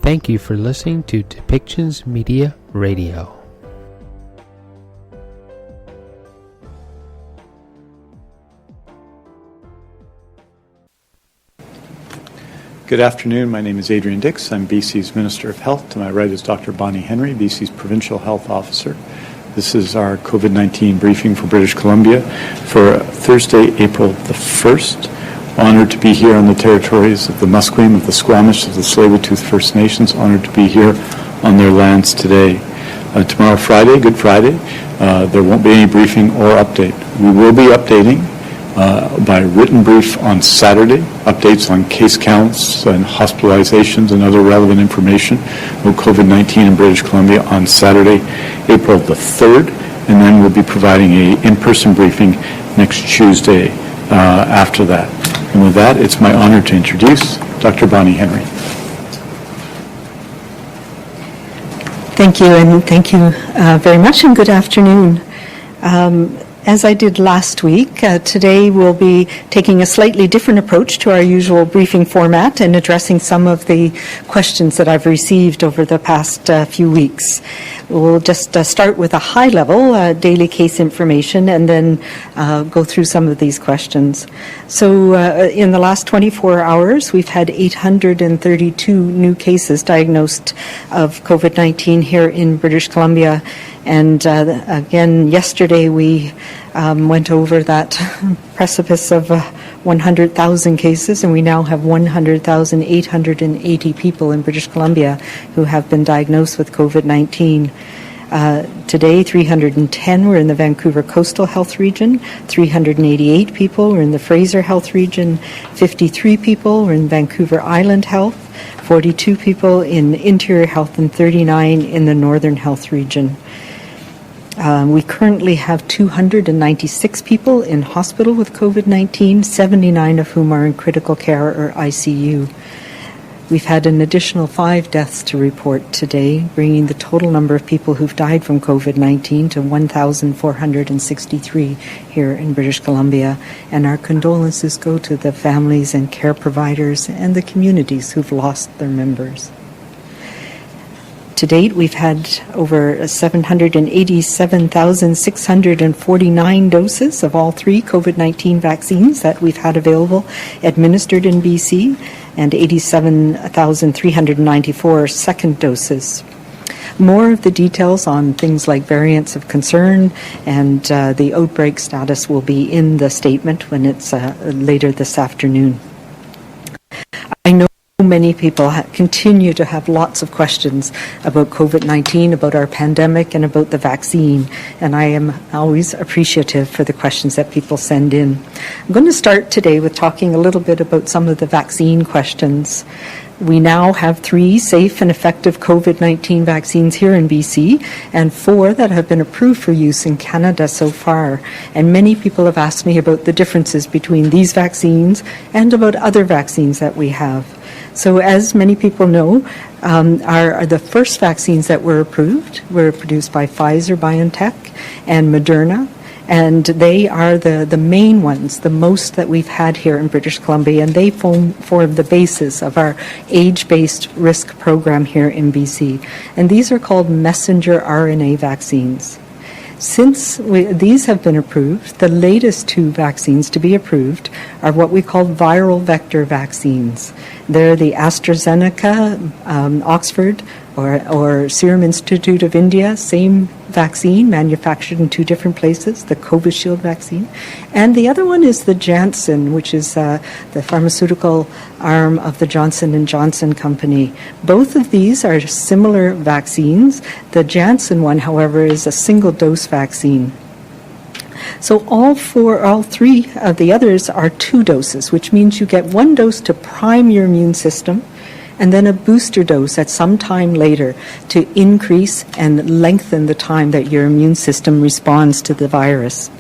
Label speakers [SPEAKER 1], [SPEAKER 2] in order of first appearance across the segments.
[SPEAKER 1] Thank you for listening to Depictions Media Radio.
[SPEAKER 2] Good afternoon. My name is Adrian Dix. I'm BC's Minister of Health. To my right is Dr. Bonnie Henry, BC's Provincial Health Officer. This is our COVID-19 briefing for British Columbia for Thursday, April the 1st. Honored to be here on the territories of the Musqueam, of the Squamish, of the Tsleil-Waututh First Nations. Honored to be here on their lands today. Tomorrow, Friday, Good Friday, there won't be any briefing or update. We will be updating by written brief on Saturday, updates on case counts and hospitalizations and other relevant information about COVID-19 in British Columbia on Saturday, April the 3rd, and then we'll be providing an in-person briefing next Tuesday after that. And with that, it's my honor to introduce Dr. Bonnie Henry.
[SPEAKER 3] Thank you, and thank you very much, and good afternoon. As I did last week, today we'll be taking a slightly different approach to our usual briefing format and addressing some of the questions that I've received over the past few weeks. We'll just start with a high-level daily case information and then go through some of these questions. So in the last 24 hours, we've had 832 new cases diagnosed of COVID-19 here in British Columbia. And again, yesterday we went over that precipice of 100,000 cases, and we now have 100,880 people in British Columbia who have been diagnosed with COVID-19. Today, 310 were in the Vancouver Coastal Health Region, 388 people were in the Fraser Health Region, 53 people were in Vancouver Island Health, 42 people in Interior Health, and 39 in the Northern Health Region. We currently have 296 people in hospital with COVID-19, 79 of whom are in critical care or ICU. We've had an additional 5 deaths to report today, bringing the total number of people who've died from COVID-19 to 1,463 here in British Columbia. And our condolences go to the families and care providers and the communities who've lost their members. To date, we've had over 787,649 doses of all 3 COVID-19 vaccines that we've had available administered in BC, and 87,394 second doses. More of the details on things like variants of concern and the outbreak status will be in the statement when it's later this afternoon. I know many people continue to have lots of questions about COVID-19, about our pandemic, and about the vaccine, and I am always appreciative for the questions that people send in. I'm going to start today with talking a little bit about some of the vaccine questions. We now have 3 safe and effective COVID-19 vaccines here in BC and 4 that have been approved for use in Canada so far. And many people have asked me about the differences between these vaccines and about other vaccines that we have. So as many people know, the first vaccines that were approved were produced by Pfizer, BioNTech, and Moderna. And they are the main ones, the most that we've had here in British Columbia, and they form the basis of our age-based risk program here in BC. And these are called messenger RNA vaccines. Since these have been approved, the latest 2 vaccines to be approved are what we call viral vector vaccines. They're the AstraZeneca, Oxford, or Serum Institute of India, same vaccine manufactured in 2 different places, the Covishield vaccine. And the other one is the Janssen, which is the pharmaceutical arm of the Johnson & Johnson company. Both of these are similar vaccines. The Janssen one, however, is a single-dose vaccine. So all 3 of the others are 2 doses, which means you get 1 dose to prime your immune system, and then a booster dose at some time later to increase and lengthen the time that your immune system responds to the virus.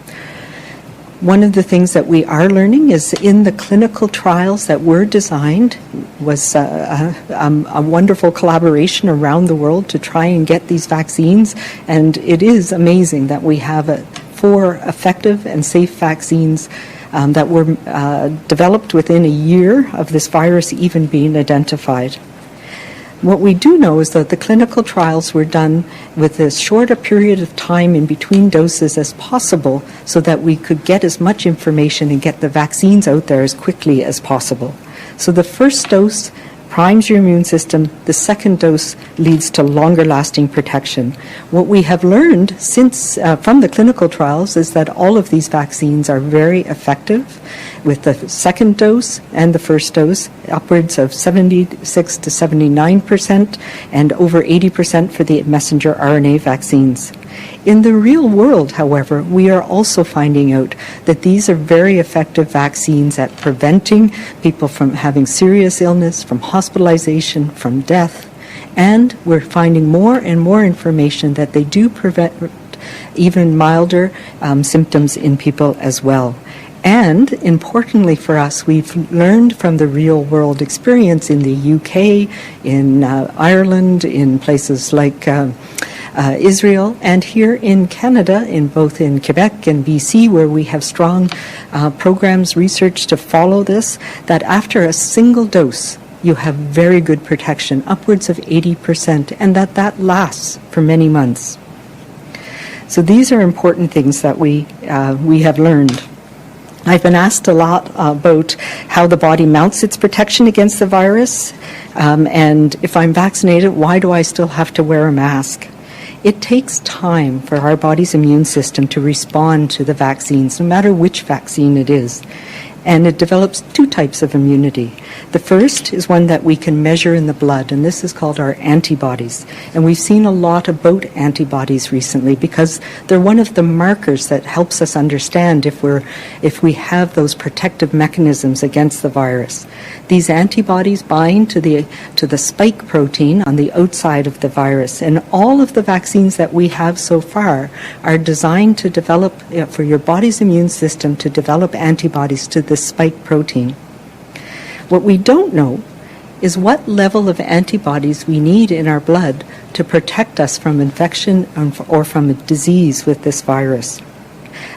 [SPEAKER 3] One of the things that we are learning is in the clinical trials that were designed was a wonderful collaboration around the world to try and get these vaccines, and it is amazing that we have 4 effective and safe vaccines that were developed within a year of this virus even being identified. What we do know is that the clinical trials were done with as short a period of time in between doses as possible so that we could get as much information and get the vaccines out there as quickly as possible. So the first dose primes your immune system. The second dose leads to longer-lasting protection. What we have learned since from the clinical trials is that all of these vaccines are very effective with the second dose and the first dose, upwards of 76 to 79% and over 80% for the messenger RNA vaccines. In the real world, however, we are also finding out that these are very effective vaccines at preventing people from having serious illness, from hospitalization, from death, and we're finding more and more information that they do prevent even milder symptoms in people as well. And importantly for us, we've learned from the real world experience in the UK, in Ireland, in places like Israel, and here in Canada, both in Quebec and BC, where we have strong programs, research to follow this, that after a single dose, you have very good protection, upwards of 80%, and that lasts for many months. So these are important things that we have learned. I've been asked a lot about how the body mounts its protection against the virus, and if I'm vaccinated, why do I still have to wear a mask? It takes time for our body's immune system to respond to the vaccines, no matter which vaccine it is. And it develops two types of immunity. The first is one that we can measure in the blood, and this is called our antibodies. And we've seen a lot about antibodies recently because they're one of the markers that helps us understand if we have those protective mechanisms against the virus. These antibodies bind to the spike protein on the outside of the virus, and all of the vaccines that we have so far are designed to develop, for your body's immune system to develop antibodies to the spike protein. What we don't know is what level of antibodies we need in our blood to protect us from infection or from a disease with this virus.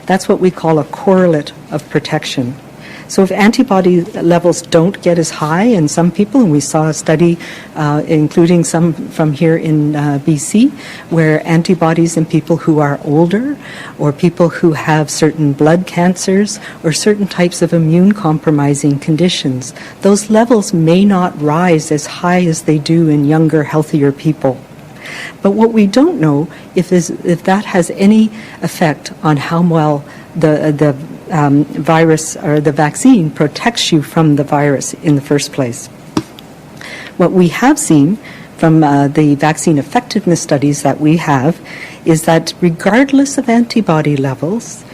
[SPEAKER 3] That's what we call a correlate of protection. So if antibody levels don't get as high in some people, and we saw a study including some from here in BC, where antibodies in people who are older or people who have certain blood cancers or certain types of immune compromising conditions, those levels may not rise as high as they do in younger, healthier people. But what we don't know if that has any effect on how well the virus or the vaccine protects you from the virus in the first place. What we have seen from the vaccine effectiveness studies that we have is that regardless of antibody levels,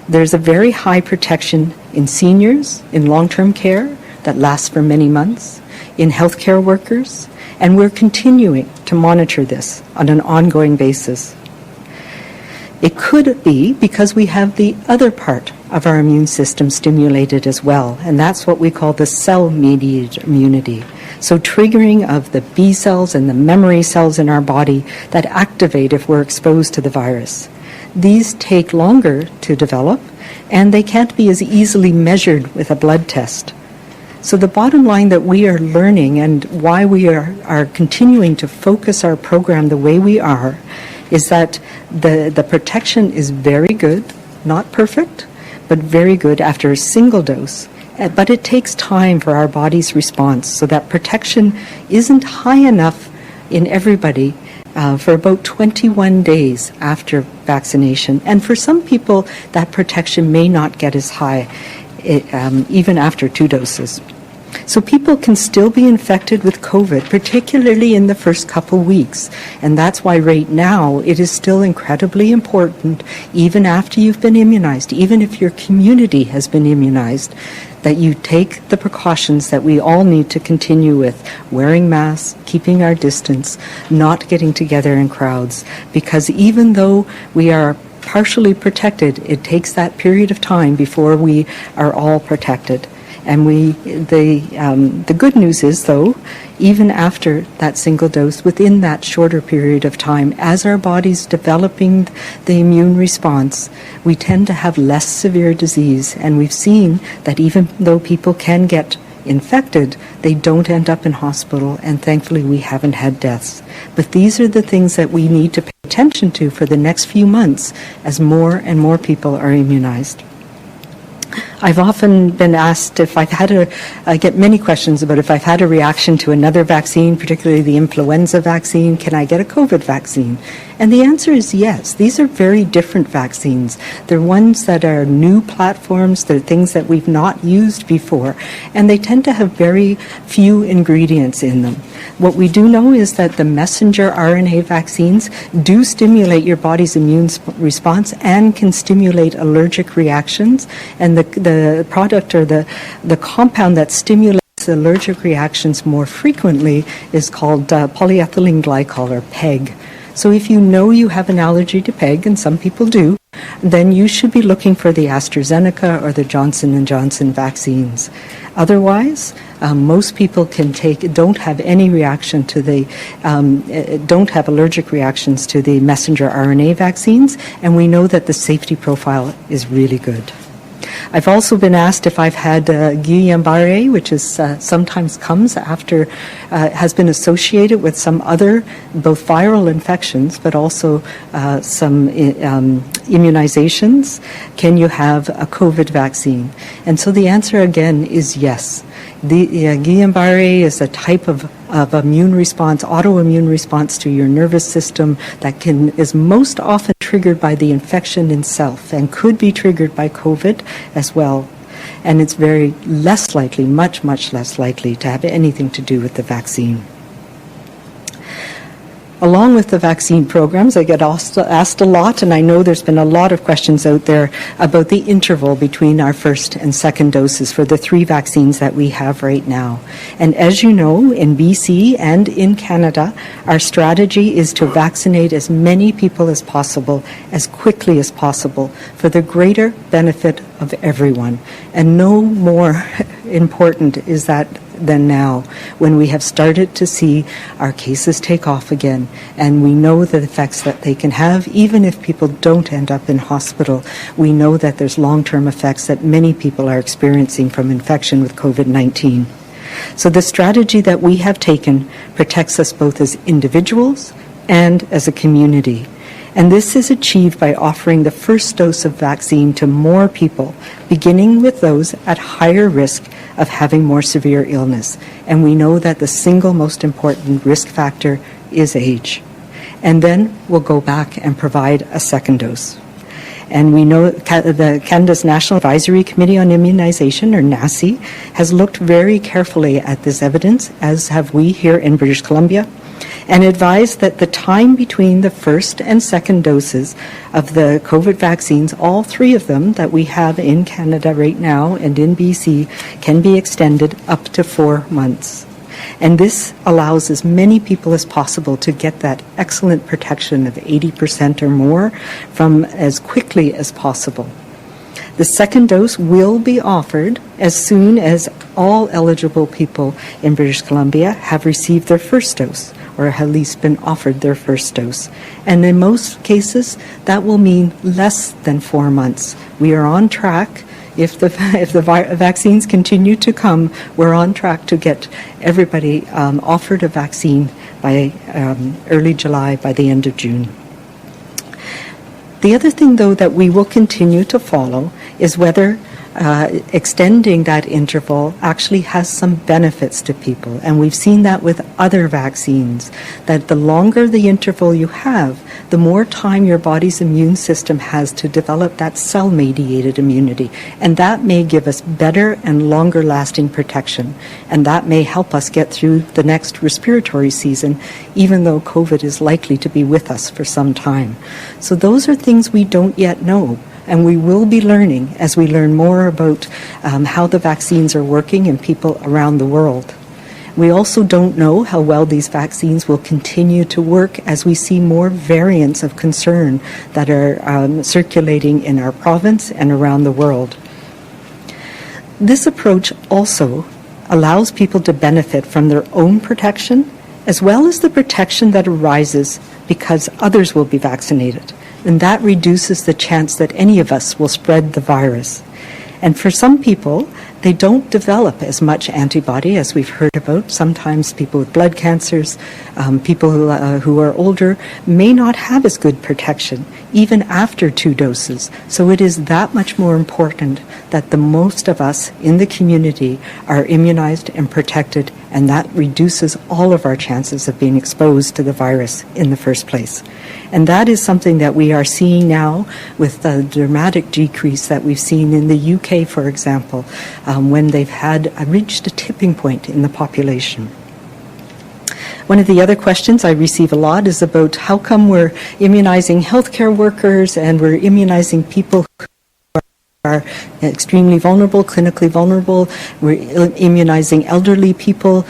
[SPEAKER 3] there's a very high protection in seniors, in long-term care that lasts for many months, in healthcare workers, and we're continuing to monitor this on an ongoing basis. It could be because we have the other part of our immune system stimulated as well, and that's what we call the cell-mediated immunity. So triggering of the B cells and the memory cells in our body that activate if we're exposed to the virus. These take longer to develop, and they can't be as easily measured with a blood test. So the bottom line that we are learning and why we are continuing to focus our program the way we are is that the protection is very good, not perfect, but very good after a single dose. But it takes time for our body's response, so that protection isn't high enough in everybody for about 21 days after vaccination. And for some people, that protection may not get as high even after 2 doses. So people can still be infected with COVID, particularly in the first couple weeks. And that's why right now it is still incredibly important, even after you've been immunized, even if your community has been immunized, that you take the precautions that we all need to continue with, wearing masks, keeping our distance, not getting together in crowds. Because even though we are partially protected, it takes that period of time before we are all protected. And the good news is, though, even after that single dose, within that shorter period of time, as our body's developing the immune response, we tend to have less severe disease. And we've seen that even though people can get infected, they don't end up in hospital, and thankfully we haven't had deaths. But these are the things that we need to pay attention to for the next few months as more and more people are immunized. I've often been asked if I've had I get many questions about if I've had a reaction to another vaccine, particularly the influenza vaccine, can I get a COVID vaccine? And the answer is yes. These are very different vaccines. They're ones that are new platforms, they're things that we've not used before, and they tend to have very few ingredients in them. What we do know is that the messenger RNA vaccines do stimulate your body's immune response and can stimulate allergic reactions, and the product or the compound that stimulates allergic reactions more frequently is called polyethylene glycol, or PEG. So if you know you have an allergy to PEG, and some people do, then you should be looking for the AstraZeneca or the Johnson & Johnson vaccines. Otherwise, most people don't have any reaction to don't have allergic reactions to the messenger RNA vaccines, and we know that the safety profile is really good. I've also been asked if I've had Guillain-Barré, which is sometimes comes after, has been associated with some other, both viral infections, but also some immunizations. Can you have a COVID vaccine? And so the answer again is yes. The Guillain-Barré is a type of immune response, autoimmune response to your nervous system that is most often triggered by the infection itself and could be triggered by COVID as well. And it's very less likely, much, much less likely to have anything to do with the vaccine. Along with the vaccine programs, I get asked a lot, and I know there's been a lot of questions out there about the interval between our first and second doses for the 3 vaccines that we have right now. And as you know, in BC and in Canada, our strategy is to vaccinate as many people as possible, as quickly as possible, for the greater benefit of everyone. And no more important is that than now, when we have started to see our cases take off again, and we know the effects that they can have, even if people don't end up in hospital. We know that there's long-term effects that many people are experiencing from infection with COVID-19. So the strategy that we have taken protects us both as individuals and as a community. And this is achieved by offering the first dose of vaccine to more people, beginning with those at higher risk of having more severe illness. And we know that the single most important risk factor is age. And then we'll go back and provide a second dose. And we know Canada's National Advisory Committee on Immunization, or NACI, has looked very carefully at this evidence, as have we here in British Columbia, and advised that the time between the first and second doses of the COVID vaccines, all 3 of them that we have in Canada right now and in BC, can be extended up to 4 months. And this allows as many people as possible to get that excellent protection of 80% or more from as quickly as possible. The second dose will be offered as soon as all eligible people in British Columbia have received their first dose, or at least been offered their first dose. And in most cases, that will mean less than 4 months. We are on track. If the vaccines continue to come, we're on track to get everybody offered a vaccine by early July, by the end of June. The other thing, though, that we will continue to follow is whether extending that interval actually has some benefits to people. And we've seen that with other vaccines, that the longer the interval you have, the more time your body's immune system has to develop that cell-mediated immunity. And that may give us better and longer-lasting protection. And that may help us get through the next respiratory season, even though COVID is likely to be with us for some time. So those are things we don't yet know. And we will be learning as we learn more about how the vaccines are working in people around the world. We also don't know how well these vaccines will continue to work as we see more variants of concern that are circulating in our province and around the world. This approach also allows people to benefit from their own protection, as well as the protection that arises because others will be vaccinated. And that reduces the chance that any of us will spread the virus. And for some people, They don't develop as much antibody as we've heard about. Sometimes people with blood cancers, people who are older, may not have as good protection, even after 2 doses. So it is that much more important that the most of us in the community are immunized and protected, and that reduces all of our chances of being exposed to the virus in the first place. And that is something that we are seeing now with the dramatic decrease that we've seen in the UK, for example, when they've reached a tipping point in the population. One of the other questions I receive a lot is about how come we're immunizing healthcare workers and we're immunizing people who are extremely vulnerable, clinically vulnerable. We're immunizing elderly people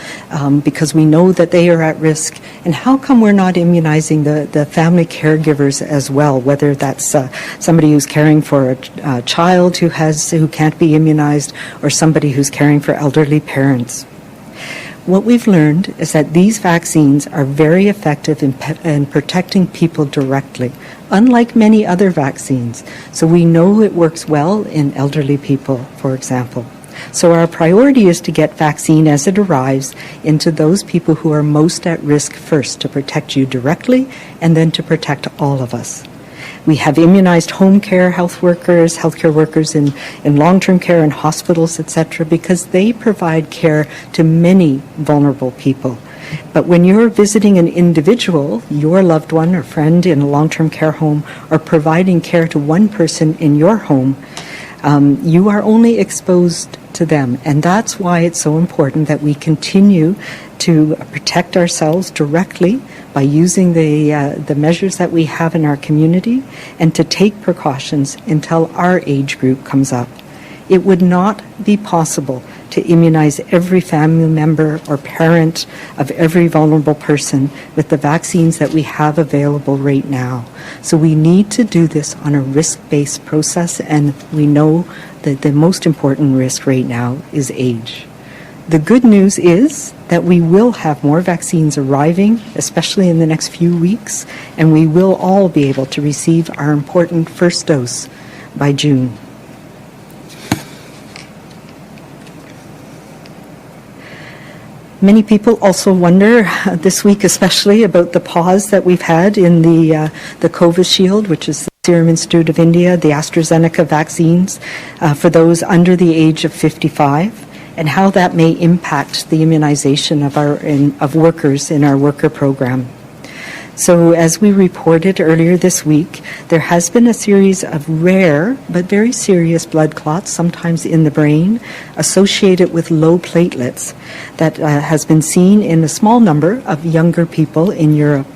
[SPEAKER 3] because we know that they are at risk. And how come we're not immunizing the family caregivers as well, whether that's somebody who's caring for a child who can't be immunized, or somebody who's caring for elderly parents? What we've learned is that these vaccines are very effective in protecting people directly, unlike many other vaccines. So we know it works well in elderly people, for example. So our priority is to get vaccine as it arrives into those people who are most at risk first, to protect you directly and then to protect all of us. We have immunized home care healthcare workers in long-term care and hospitals, etc., because they provide care to many vulnerable people. But when you're visiting an individual, your loved one or friend in a long-term care home, or providing care to one person in your home, you are only exposed to them. And that's why it's so important that we continue to protect ourselves directly by using the measures that we have in our community, and to take precautions until our age group comes up. It would not be possible to immunize every family member or parent of every vulnerable person with the vaccines that we have available right now. So we need to do this on a risk-based process, and we know that the most important risk right now is age. The good news is that we will have more vaccines arriving, especially in the next few weeks, and we will all be able to receive our important first dose by June. Many people also wonder this week especially about the pause that we've had in the Covishield, which is the Serum Institute of India, the AstraZeneca vaccines for those under the age of 55, and how that may impact the immunization of workers in our worker program. So as we reported earlier this week, there has been a series of rare but very serious blood clots, sometimes in the brain, associated with low platelets, that has been seen in a small number of younger people in Europe.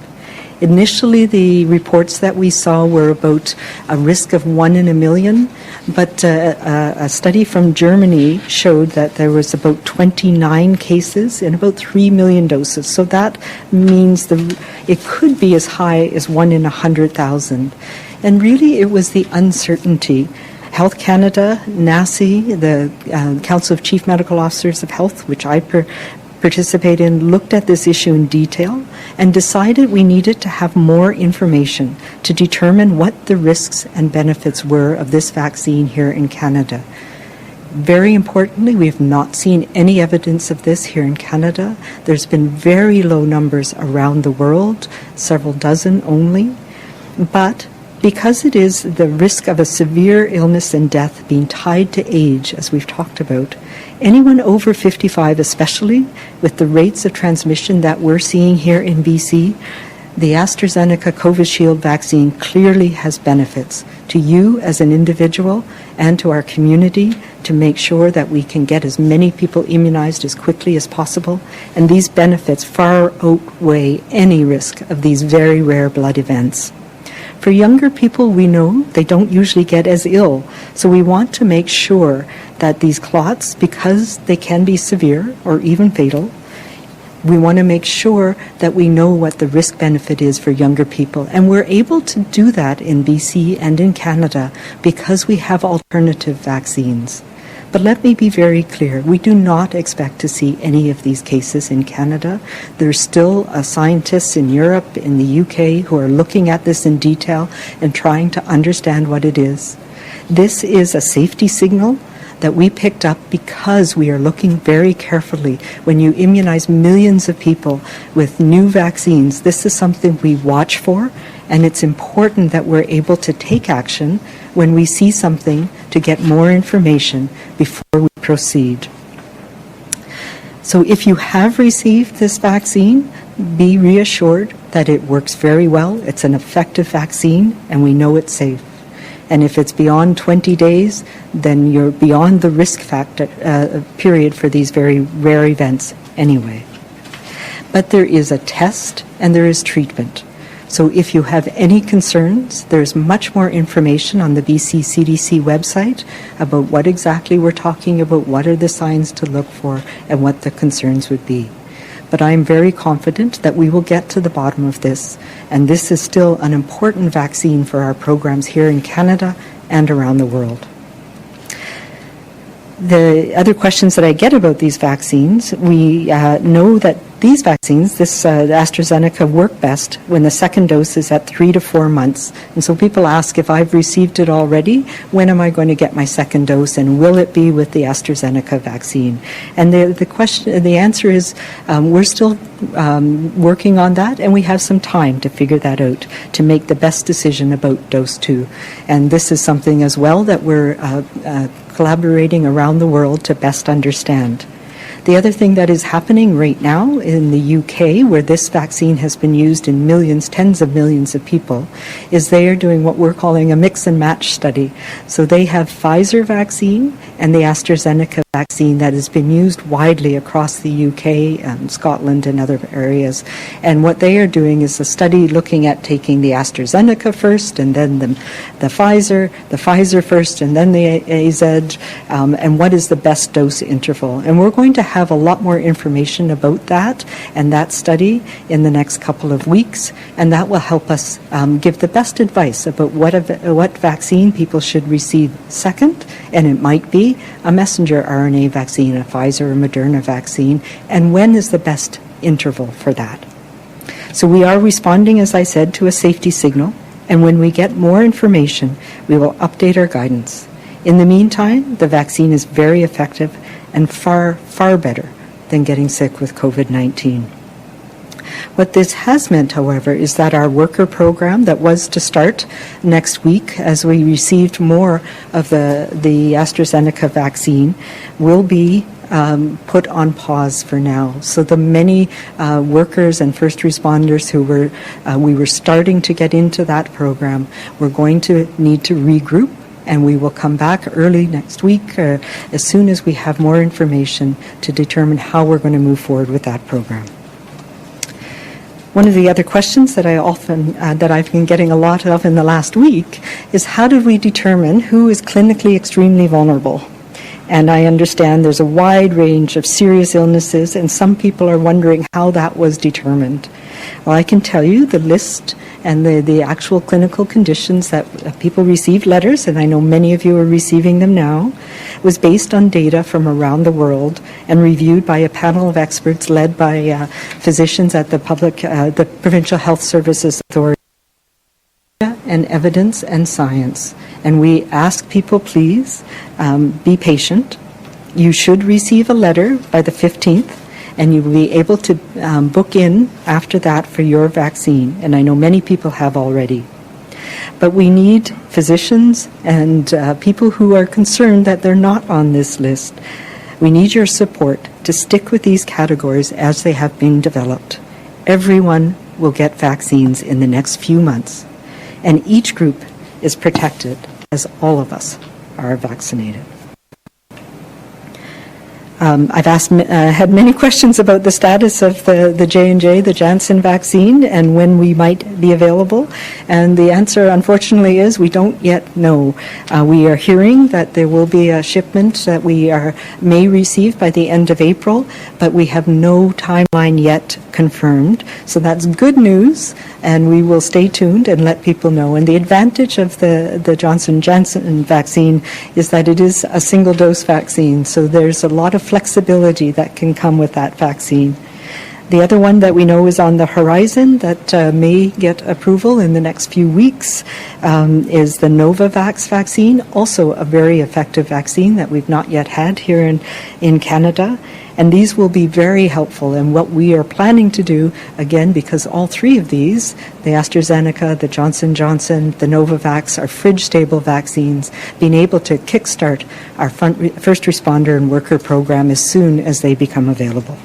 [SPEAKER 3] Initially, the reports that we saw were about a risk of 1 in a million, but a study from Germany showed that there was about 29 cases in about 3 million doses. So that means it could be as high as 1 in 100,000. And really, it was the uncertainty. Health Canada, NACI, the Council of Chief Medical Officers of Health, which I participate in, looked at this issue in detail and decided we needed to have more information to determine what the risks and benefits were of this vaccine here in Canada. Very importantly, we have not seen any evidence of this here in Canada. There's been very low numbers around the world, several dozen only, but because it is the risk of a severe illness and death being tied to age, as we've talked about, anyone over 55 especially, with the rates of transmission that we're seeing here in BC, the AstraZeneca Covishield vaccine clearly has benefits to you as an individual and to our community to make sure that we can get as many people immunized as quickly as possible. And these benefits far outweigh any risk of these very rare blood events. For younger people, we know they don't usually get as ill, so we want to make sure that these clots, because they can be severe or even fatal, we want to make sure that we know what the risk benefit is for younger people. And we're able to do that in BC and in Canada because we have alternative vaccines. But let me be very clear, we do not expect to see any of these cases in Canada. There's still scientists in Europe, in the UK, who are looking at this in detail and trying to understand what it is. This is a safety signal that we picked up because we are looking very carefully. When you immunize millions of people with new vaccines, this is something we watch for, and it's important that we're able to take action when we see something to get more information before we proceed. So if you have received this vaccine, be reassured that it works very well. It's an effective vaccine, and we know it's safe. And if it's beyond 20 days, then you're beyond the risk factor period for these very rare events anyway. But there is a test and there is treatment. So if you have any concerns, there's much more information on the BC CDC website about what exactly we're talking about, what are the signs to look for, and what the concerns would be. But I'm very confident that we will get to the bottom of this, and this is still an important vaccine for our programs here in Canada and around the world. The other questions that I get about these vaccines, we know that these vaccines, this AstraZeneca, work best when the second dose is at 3 to 4 months. And so people ask, if I've received it already, when am I going to get my second dose, and will it be with the AstraZeneca vaccine? And the answer is we're still working on that, and we have some time to figure that out, to make the best decision about dose 2. And this is something as well that we're collaborating around the world to best understand. The other thing that is happening right now in the UK, where this vaccine has been used in millions, tens of millions of people, is they are doing what we're calling a mix and match study. So they have Pfizer vaccine and the AstraZeneca vaccine that has been used widely across the UK, Scotland and other areas. And what they are doing is a study looking at taking the AstraZeneca first and then the Pfizer first and then the AZ, and what is the best dose interval. And we're going to have a lot more information about that and that study in the next couple of weeks, and that will help us give the best advice about what vaccine people should receive second, and it might be a messenger RNA vaccine, a Pfizer or Moderna vaccine, and when is the best interval for that. So we are responding, as I said, to a safety signal, and when we get more information, we will update our guidance. In the meantime, the vaccine is very effective and far, far better than getting sick with COVID-19. What this has meant, however, is that our worker program that was to start next week as we received more of the AstraZeneca vaccine will be put on pause for now. So the many workers and first responders who we were starting to get into that program, we're going to need to regroup, and we will come back early next week as soon as we have more information to determine how we're going to move forward with that program. One of the other questions that I've been getting a lot of in the last week is, how do we determine who is clinically extremely vulnerable? And I understand there's a wide range of serious illnesses, and some people are wondering how that was determined. Well, I can tell you the list and the actual clinical conditions that people received letters, and I know many of you are receiving them now, was based on data from around the world and reviewed by a panel of experts led by physicians at the Provincial Health Services Authority, and evidence and science. And we ask people, please be patient. You should receive a letter by the 15th, and you will be able to book in after that for your vaccine. And I know many people have already. But we need physicians and people who are concerned that they're not on this list. We need your support to stick with these categories as they have been developed. Everyone will get vaccines in the next few months, and each group is protected as all of us are vaccinated. I've had many questions about the status of the J&J, the Janssen vaccine, and when we might be available. And the answer, unfortunately, is we don't yet know. We are hearing that there will be a shipment that we may receive by the end of April, but we have no timeline yet confirmed. So that's good news, and we will stay tuned and let people know. And the advantage of the Johnson-Johnson vaccine is that it is a single-dose vaccine, so there's a lot of flexibility that can come with that vaccine. The other one that we know is on the horizon that may get approval in the next few weeks is the Novavax vaccine, also a very effective vaccine that we've not yet had here in Canada. And these will be very helpful. And what we are planning to do, again, because all three of these, the AstraZeneca, the Johnson & Johnson, the Novavax, are fridge-stable vaccines, being able to kickstart our first responder and worker program as soon as they become available.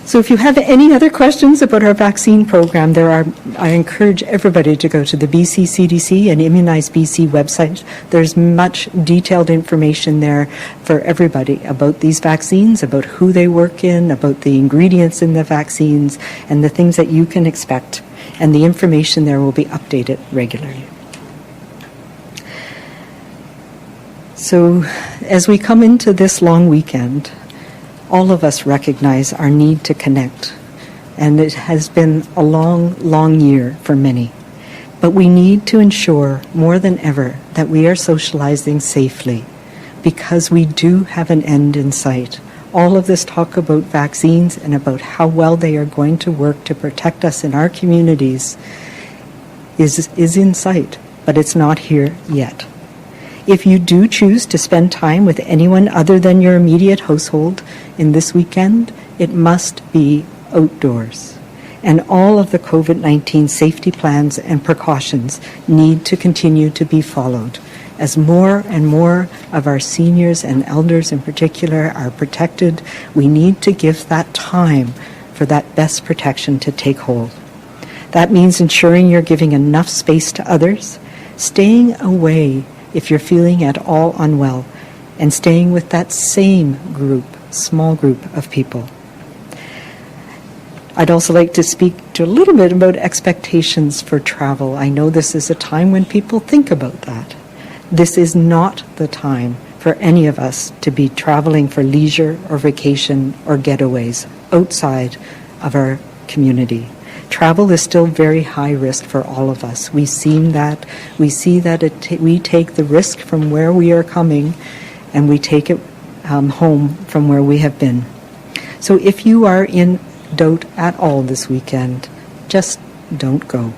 [SPEAKER 3] So if you have any other questions about our vaccine program, I encourage everybody to go to the BC CDC and Immunize BC website. There's much detailed information there for everybody about these vaccines, about who they work in, about the ingredients in the vaccines, and the things that you can expect. And the information there will be updated regularly. So as we come into this long weekend, all of us recognize our need to connect, and it has been a long, long year for many. But we need to ensure more than ever that we are socializing safely, because we do have an end in sight. All of this talk about vaccines and about how well they are going to work to protect us in our communities is in sight, but it's not here yet. If you do choose to spend time with anyone other than your immediate household in this weekend, it must be outdoors. And all of the COVID-19 safety plans and precautions need to continue to be followed. As more and more of our seniors and elders in particular are protected, we need to give that time for that best protection to take hold. That means ensuring you're giving enough space to others, staying away if you're feeling at all unwell, and staying with that same group, small group of people. I'd also like to speak to a little bit about expectations for travel. I know this is a time when people think about that. This is not the time for any of us to be traveling for leisure or vacation or getaways outside of our community. Travel is still very high risk for all of us. We see that we take the risk from where we are coming, and we take it home from where we have been. So if you are in doubt at all this weekend, just don't go.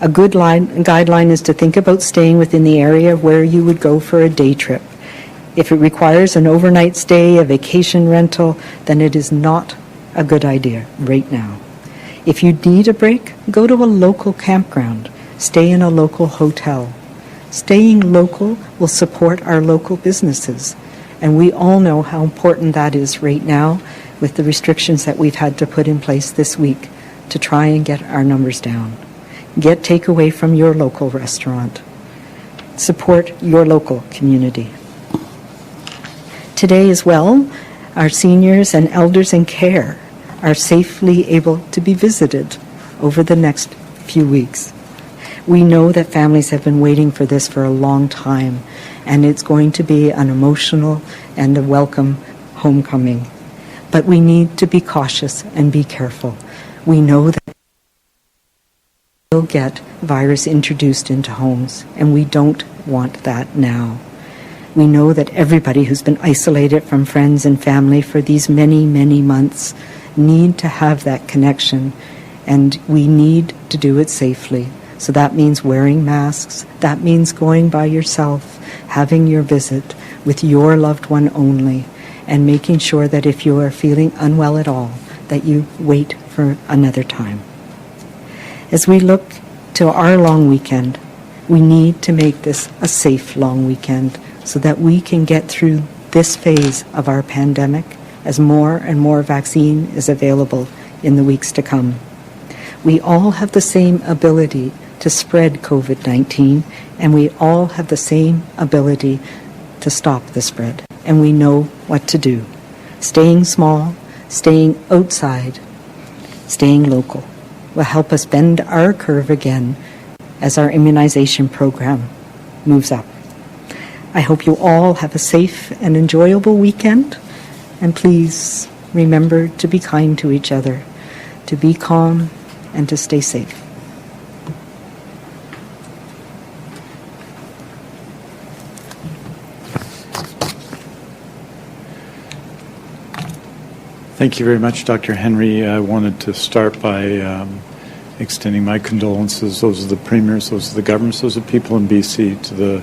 [SPEAKER 3] A good guideline is to think about staying within the area where you would go for a day trip. If it requires an overnight stay, a vacation rental, then it is not a good idea right now. If you need a break, go to a local campground. Stay in a local hotel. Staying local will support our local businesses. And we all know how important that is right now with the restrictions that we've had to put in place this week to try and get our numbers down. Get takeaway from your local restaurant. Support your local community. Today as well, our seniors and elders in care are safely able to be visited over the next few weeks. We know that families have been waiting for this for a long time, and it's going to be an emotional and a welcome homecoming. But we need to be cautious and be careful. We know that we'll get virus introduced into homes, and we don't want that now. We know that everybody who's been isolated from friends and family for these many, many months need to have that connection, and we need to do it safely. So that means wearing masks, that means going by yourself, having your visit with your loved one only, and making sure that if you are feeling unwell at all, that you wait for another time. As we look to our long weekend, we need to make this a safe long weekend so that we can get through this phase of our pandemic as more and more vaccine is available in the weeks to come. We all have the same ability to spread COVID-19, and we all have the same ability to stop the spread, and we know what to do. Staying small, staying outside, staying local will help us bend our curve again as our immunization program moves up. I hope you all have a safe and enjoyable weekend. And please remember to be kind to each other, to be calm, and to stay safe.
[SPEAKER 2] Thank you very much, Dr. Henry. I wanted to start by extending my condolences. Those are the premiers, those are the governments, those are people in BC, to the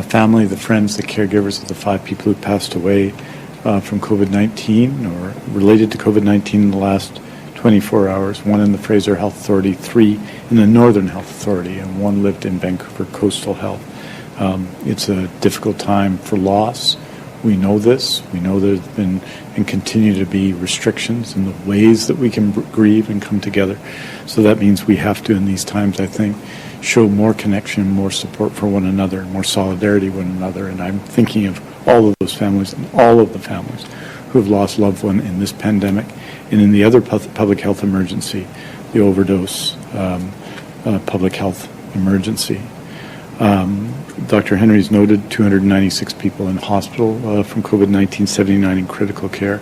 [SPEAKER 2] family, the friends, the caregivers of the 5 people who passed away from COVID-19 or related to COVID-19 in the last 24 hours, 1 in the Fraser Health Authority, 3 in the Northern Health Authority, and 1 lived in Vancouver Coastal Health. It's a difficult time for loss. We know this. We know there's been and continue to be restrictions in the ways that we can grieve and come together. So that means we have to, in these times, I think, show more connection, more support for one another, more solidarity with one another. And I'm thinking of all of those families and all of the families who have lost loved one in this pandemic and in the other public health emergency, the overdose public health emergency. Dr. Henry's noted 296 people in hospital from COVID-19, 79 in critical care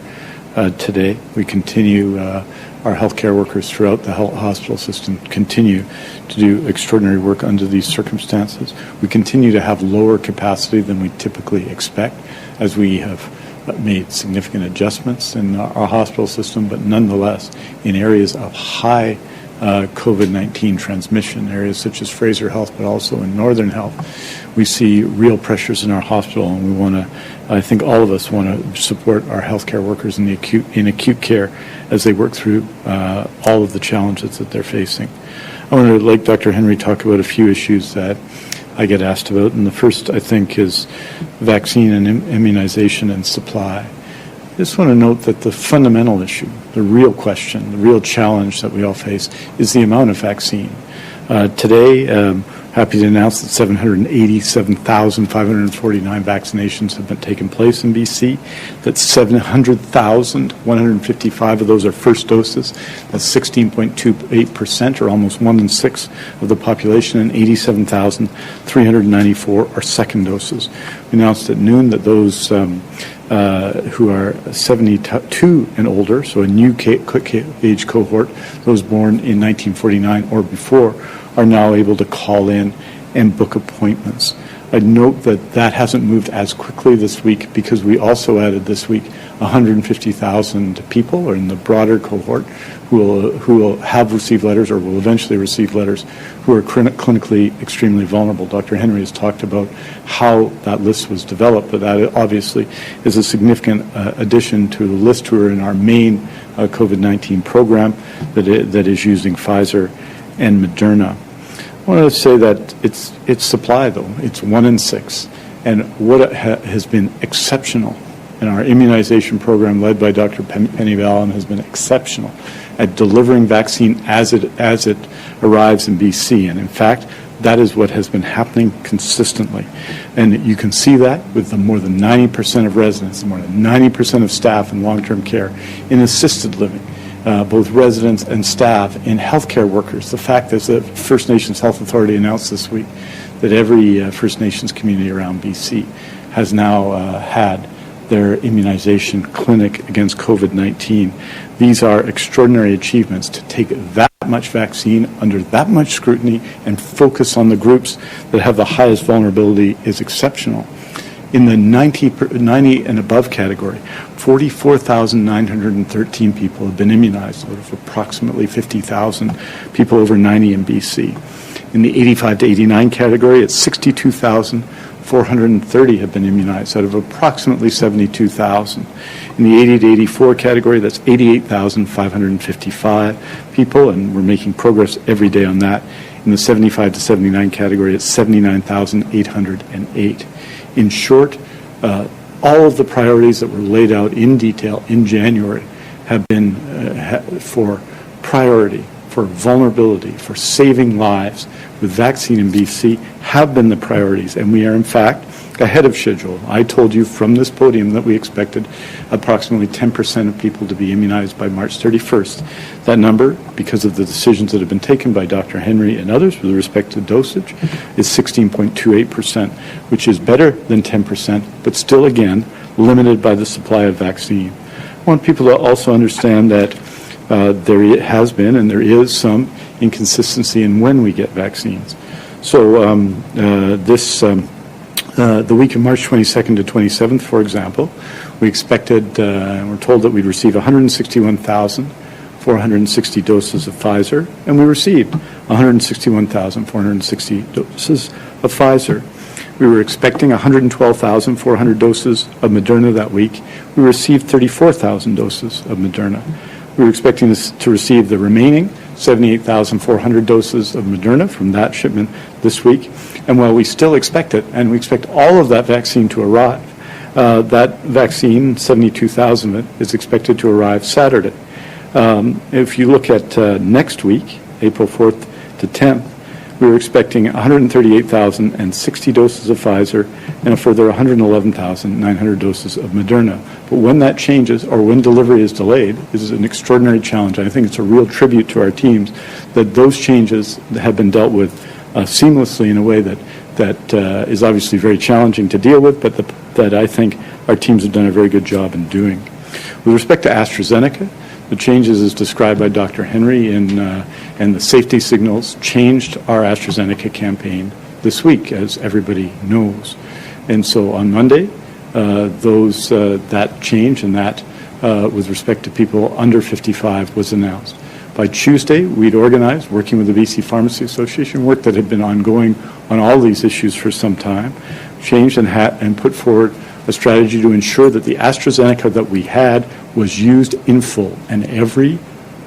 [SPEAKER 2] today. We continue, our healthcare workers throughout the hospital system continue to do extraordinary work under these circumstances. We continue to have lower capacity than we typically expect as we have made significant adjustments in our hospital system, but nonetheless, in areas of high COVID-19 transmission, areas such as Fraser Health, but also in Northern Health, we see real pressures in our hospital, and we want to, I think all of us want to support our healthcare workers in acute care as they work through all of the challenges that they're facing. I want to, like Dr. Henry, talk about a few issues that I get asked about, and the first, I think, is vaccine and immunization and supply. I just want to note that the fundamental issue, the real question, the real challenge that we all face is the amount of vaccine. Today, happy to announce that 787,549 vaccinations have been taken place in BC. That's 700,155 of those are first doses. That's 16.28%, or almost 1 in 6 of the population, and 87,394 are second doses. We announced at noon that those who are 72 and older, so a new age cohort, those born in 1949 or before, are now able to call in and book appointments. I'd note that that hasn't moved as quickly this week because we also added this week 150,000 people, or in the broader cohort, who will have received letters or will eventually receive letters, who are clinically extremely vulnerable. Dr. Henry has talked about how that list was developed, but that obviously is a significant addition to the list who are in our main COVID-19 program that is using Pfizer and Moderna. I want to say that it's supply, though. It's 1 in 6. And what has been exceptional, and our immunization program led by Dr. Penny Vallon has been exceptional at delivering vaccine as it arrives in BC. And in fact, that is what has been happening consistently. And you can see that with the more than 90% of residents, more than 90% of staff in long-term care, in assisted living, both residents and staff, in healthcare workers. The fact is that First Nations Health Authority announced this week that every First Nations community around BC has now had their immunization clinic against COVID-19. These are extraordinary achievements. To take that much vaccine under that much scrutiny and focus on the groups that have the highest vulnerability is exceptional. In the 90 and above category, 44,913 people have been immunized out of approximately 50,000 people over 90 in BC. In the 85 to 89 category, it's 62,430 have been immunized out of approximately 72,000. In the 80 to 84 category, that's 88,555 people, and we're making progress every day on that. In the 75 to 79 category, it's 79,808. In short, all of the priorities that were laid out in detail in January have been for priority, for vulnerability, for saving lives with vaccine in BC have been the priorities, and we are in fact ahead of schedule. I told you from this podium that we expected approximately 10% of people to be immunized by March 31st. That number, because of the decisions that have been taken by Dr. Henry and others with respect to dosage, is 16.28%, which is better than 10%, but still, again, limited by the supply of vaccine. I want people to also understand that there has been and there is some inconsistency in when we get vaccines. So the week of March 22nd to 27th, for example, We expected, and we're told that we'd receive 161,460 doses of Pfizer, and we received 161,460 doses of Pfizer. We were expecting 112,400 doses of Moderna that week. We received 34,000 doses of Moderna. We were expecting to receive the remaining 78,400 doses of Moderna from that shipment this week. And while we still expect it, and we expect all of that vaccine to arrive, that vaccine, 72,000 of it, is expected to arrive Saturday. If you look at next week, April 4th to 10th, we were expecting 138,060 doses of Pfizer and a further 111,900 doses of Moderna. But when that changes, or when delivery is delayed, is an extraordinary challenge. I think it's a real tribute to our teams that those changes have been dealt with seamlessly in a way that is obviously very challenging to deal with, but that I think our teams have done a very good job in doing. With respect to AstraZeneca, the changes as described by Dr. Henry and the safety signals changed our AstraZeneca campaign this week, as everybody knows. And so on Monday, that change and that with respect to people under 55 was announced. By Tuesday, we'd organized, working with the BC Pharmacy Association, work that had been ongoing on all these issues for some time, changed and put forward a strategy to ensure that the AstraZeneca that we had was used in full, and every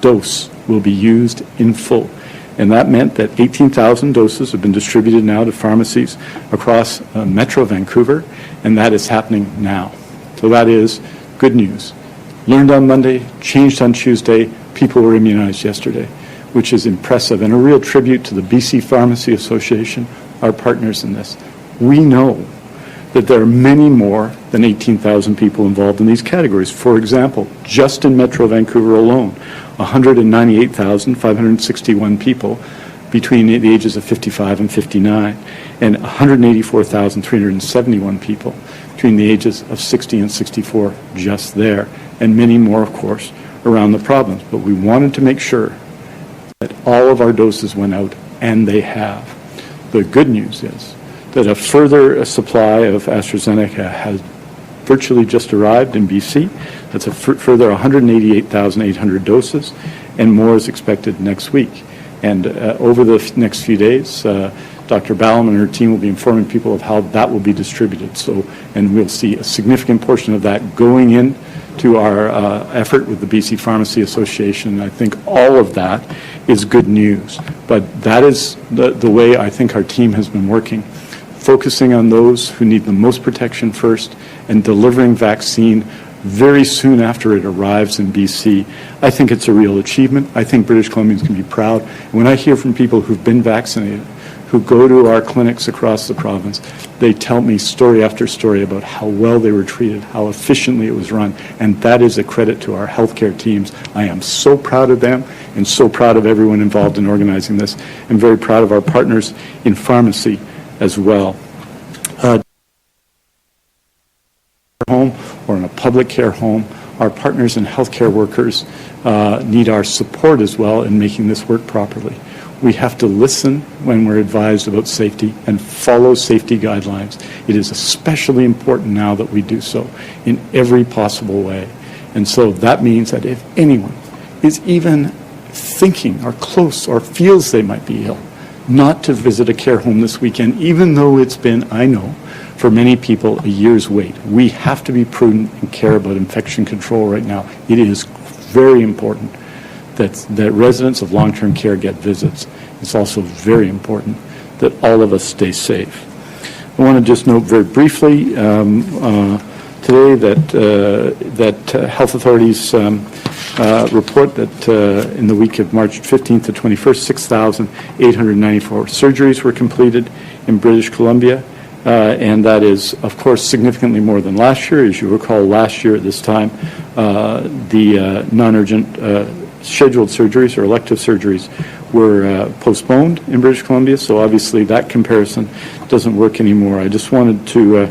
[SPEAKER 2] dose will be used in full. And that meant that 18,000 doses have been distributed now to pharmacies across Metro Vancouver, and that is happening now. So that is good news. Learned on Monday, changed on Tuesday, people were immunized yesterday, which is impressive and a real tribute to the BC Pharmacy Association, our partners in this. We know that there are many more than 18,000 people involved in these categories. For example, just in Metro Vancouver alone, 198,561 people between the ages of 55 and 59, and 184,371 people between the ages of 60 and 64 just there, and many more, of course, around the province. But we wanted to make sure that all of our doses went out, and they have. The good news is that a further supply of AstraZeneca has virtually just arrived in BC. That's a further 188,800 doses, and more is expected next week. And over the next few days, Dr. Ballum and her team will be informing people of how that will be distributed. So, and we'll see a significant portion of that going in to our effort with the BC Pharmacy Association. I think all of that is good news. But that is the way I think our team has been working, focusing on those who need the most protection first and delivering vaccine very soon after it arrives in BC. I think it's a real achievement. I think British Columbians can be proud. When I hear from people who've been vaccinated, who go to our clinics across the province, they tell me story after story about how well they were treated, how efficiently it was run, and that is a credit to our healthcare teams. I am so proud of them and so proud of everyone involved in organizing this, and very proud of our partners in pharmacy as well. Home or in a public care home, our partners and healthcare workers need our support as well in making this work properly. We have to listen when we're advised about safety and follow safety guidelines. It is especially important now that we do so in every possible way. And so that means that if anyone is even thinking or close or feels they might be ill, not to visit a care home this weekend, even though it's been, I know, for many people, a year's wait. We have to be prudent and care about infection control right now. It is very important that residents of long-term care get visits. It's also very important that all of us stay safe. I want to just note very briefly today that health authorities report that in the week of March 15th to 21st, 6,894 surgeries were completed in British Columbia. And that is, of course, significantly more than last year. As you recall, last year at this time, the non-urgent scheduled surgeries or elective surgeries were postponed in British Columbia, so obviously that comparison doesn't work anymore. I just wanted to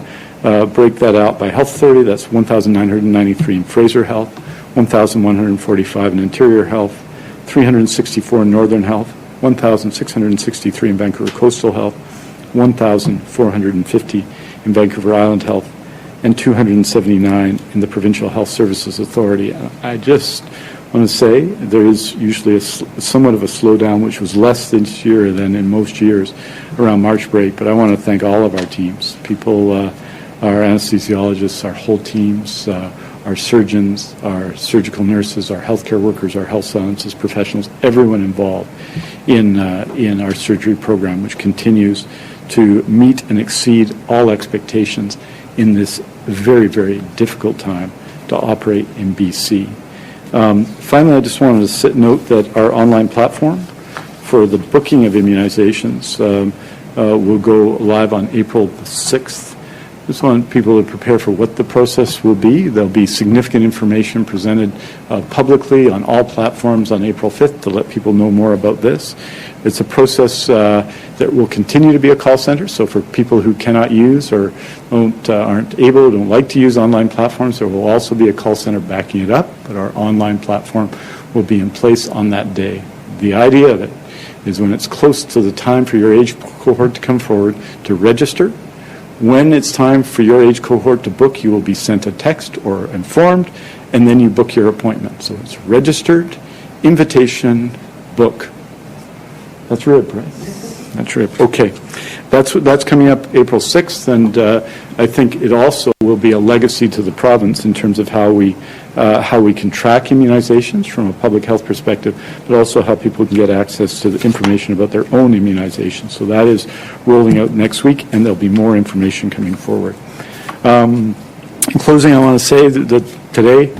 [SPEAKER 2] break that out by health authority. That's 1,993 in Fraser Health, 1,145 in Interior Health, 364 in Northern Health, 1,663 in Vancouver Coastal Health, 1,450 in Vancouver Island Health, and 279 in the Provincial Health Services Authority. I just want to say there is usually somewhat of a slowdown, which was less this year than in most years around March break, but I want to thank all of our teams, people, our anesthesiologists, our whole teams, our surgeons, our surgical nurses, our healthcare workers, our health sciences professionals, everyone involved in our surgery program, which continues to meet and exceed all expectations in this very, very difficult time to operate in BC. Finally, I just wanted to note that our online platform for the booking of immunizations will go live on April the 6th. Just want people to prepare for what the process will be. There'll be significant information presented publicly on all platforms on April 5th to let people know more about this. It's a process that will continue to be a call center, so for people who cannot use or aren't able, don't like to use online platforms, there will also be a call center backing it up, but our online platform will be in place on that day. The idea of it is when it's close to the time for your age cohort to come forward to register, when it's time for your age cohort to book, you will be sent a text or informed, and then you book your appointment. So it's registered, invitation, book. That's RIB, right? That's RIB. Okay. That's coming up April 6th, and I think it also will be a legacy to the province in terms of how we can track immunizations from a public health perspective, but also how people can get access to the information about their own immunization. So that is rolling out next week, and there'll be more information coming forward. In closing, I want to say that today,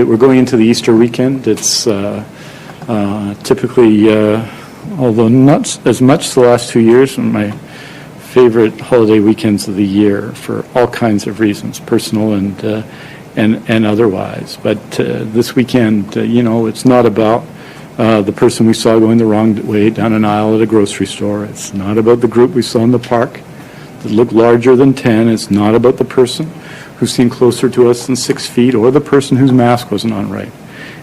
[SPEAKER 2] we're going into the Easter weekend. It's typically, although not as much the last 2 years, my favorite holiday weekends of the year for all kinds of reasons, personal and otherwise. But this weekend, it's not about the person we saw going the wrong way down an aisle at a grocery store. It's not about the group we saw in the park that looked larger than 10. It's not about the person who seemed closer to us than 6 feet or the person whose mask wasn't on right.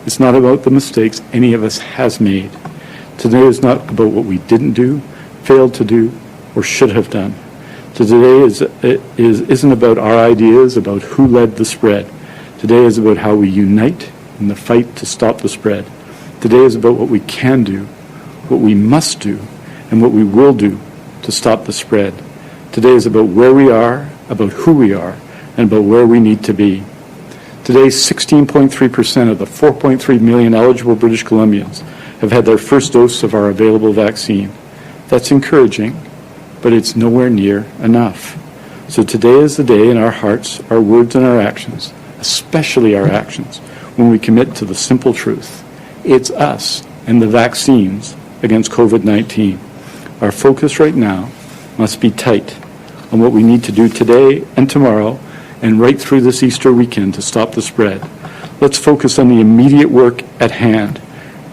[SPEAKER 2] It's not about the mistakes any of us has made. Today is not about what we didn't do, failed to do, or should have done. Today isn't about our ideas about who led the spread. Today is about how we unite in the fight to stop the spread. Today is about what we can do, what we must do, and what we will do to stop the spread. Today is about where we are, about who we are, and about where we need to be. Today, 16.3% of the 4.3 million eligible British Columbians have had their first dose of our available vaccine. That's encouraging, but it's nowhere near enough. So today is the day in our hearts, our words, and our actions, especially our actions, when we commit to the simple truth. It's us and the vaccines against COVID-19. Our focus right now must be tight on what we need to do today and tomorrow and right through this Easter weekend to stop the spread. Let's focus on the immediate work at hand,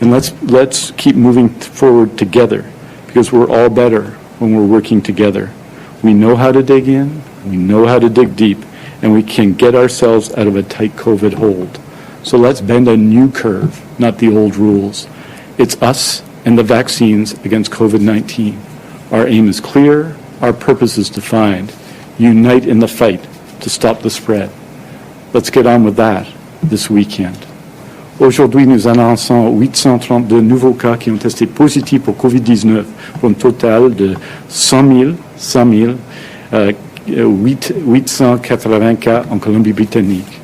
[SPEAKER 2] and let's keep moving forward together, because we're all better when we're working together. We know how to dig in, we know how to dig deep, and we can get ourselves out of a tight COVID hold. So let's bend a new curve, not the old rules. It's us and the vaccines against COVID-19. Our aim is clear, our purpose is defined. Unite in the fight to stop the spread. Let's get on with that this weekend. Aujourd'hui, nous annonçons 832 nouveaux cas qui ont testé positifs pour COVID-19 pour un total de 880 cas en Colombie-Britannique.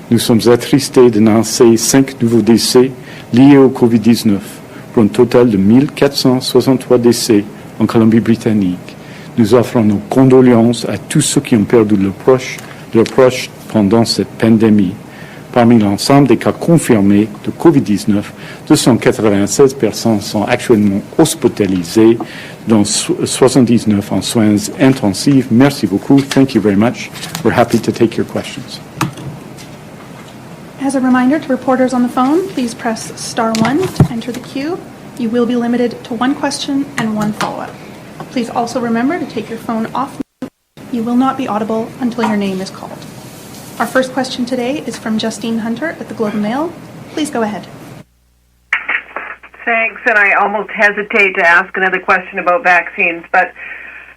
[SPEAKER 2] Nous sommes attristés d'annoncer 5 nouveaux décès liés au COVID-19 pour un total de 1463 décès en Colombie-Britannique. Nous offrons nos condoléances à tous ceux qui ont perdu leurs proches pendant cette pandémie. Parmi l'ensemble des cas confirmés de COVID-19, 296 personnes sont actuellement hospitalisées, dont 79 en soins intensifs. Merci beaucoup. Thank you very much. We're happy to take your questions.
[SPEAKER 4] As a reminder to reporters on the phone, please press *1 to enter the queue. You will be limited to one question and one follow-up. Please also remember to take your phone off mute. You will not be audible until your name is called. Our first question today is from Justine Hunter at the Globe and Mail. Please go ahead.
[SPEAKER 5] Thanks, and I almost hesitate to ask another question about vaccines, but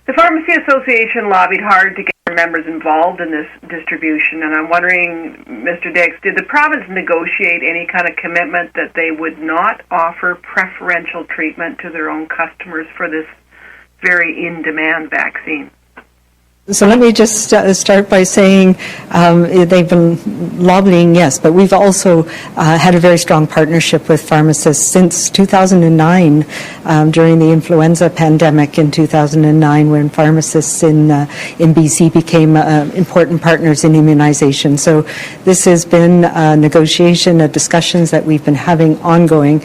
[SPEAKER 5] the Pharmacy Association lobbied hard to get board members involved in this distribution, and I'm wondering, Mr. Dix, did the province negotiate any kind of commitment that they would not offer preferential treatment to their own customers for this very in-demand vaccine?
[SPEAKER 3] So let me just start by saying they've been lobbying, yes, but we've also had a very strong partnership with pharmacists since 2009, during the influenza pandemic in 2009, when pharmacists in BC became important partners in immunization. So this has been a negotiation, discussions that we've been having ongoing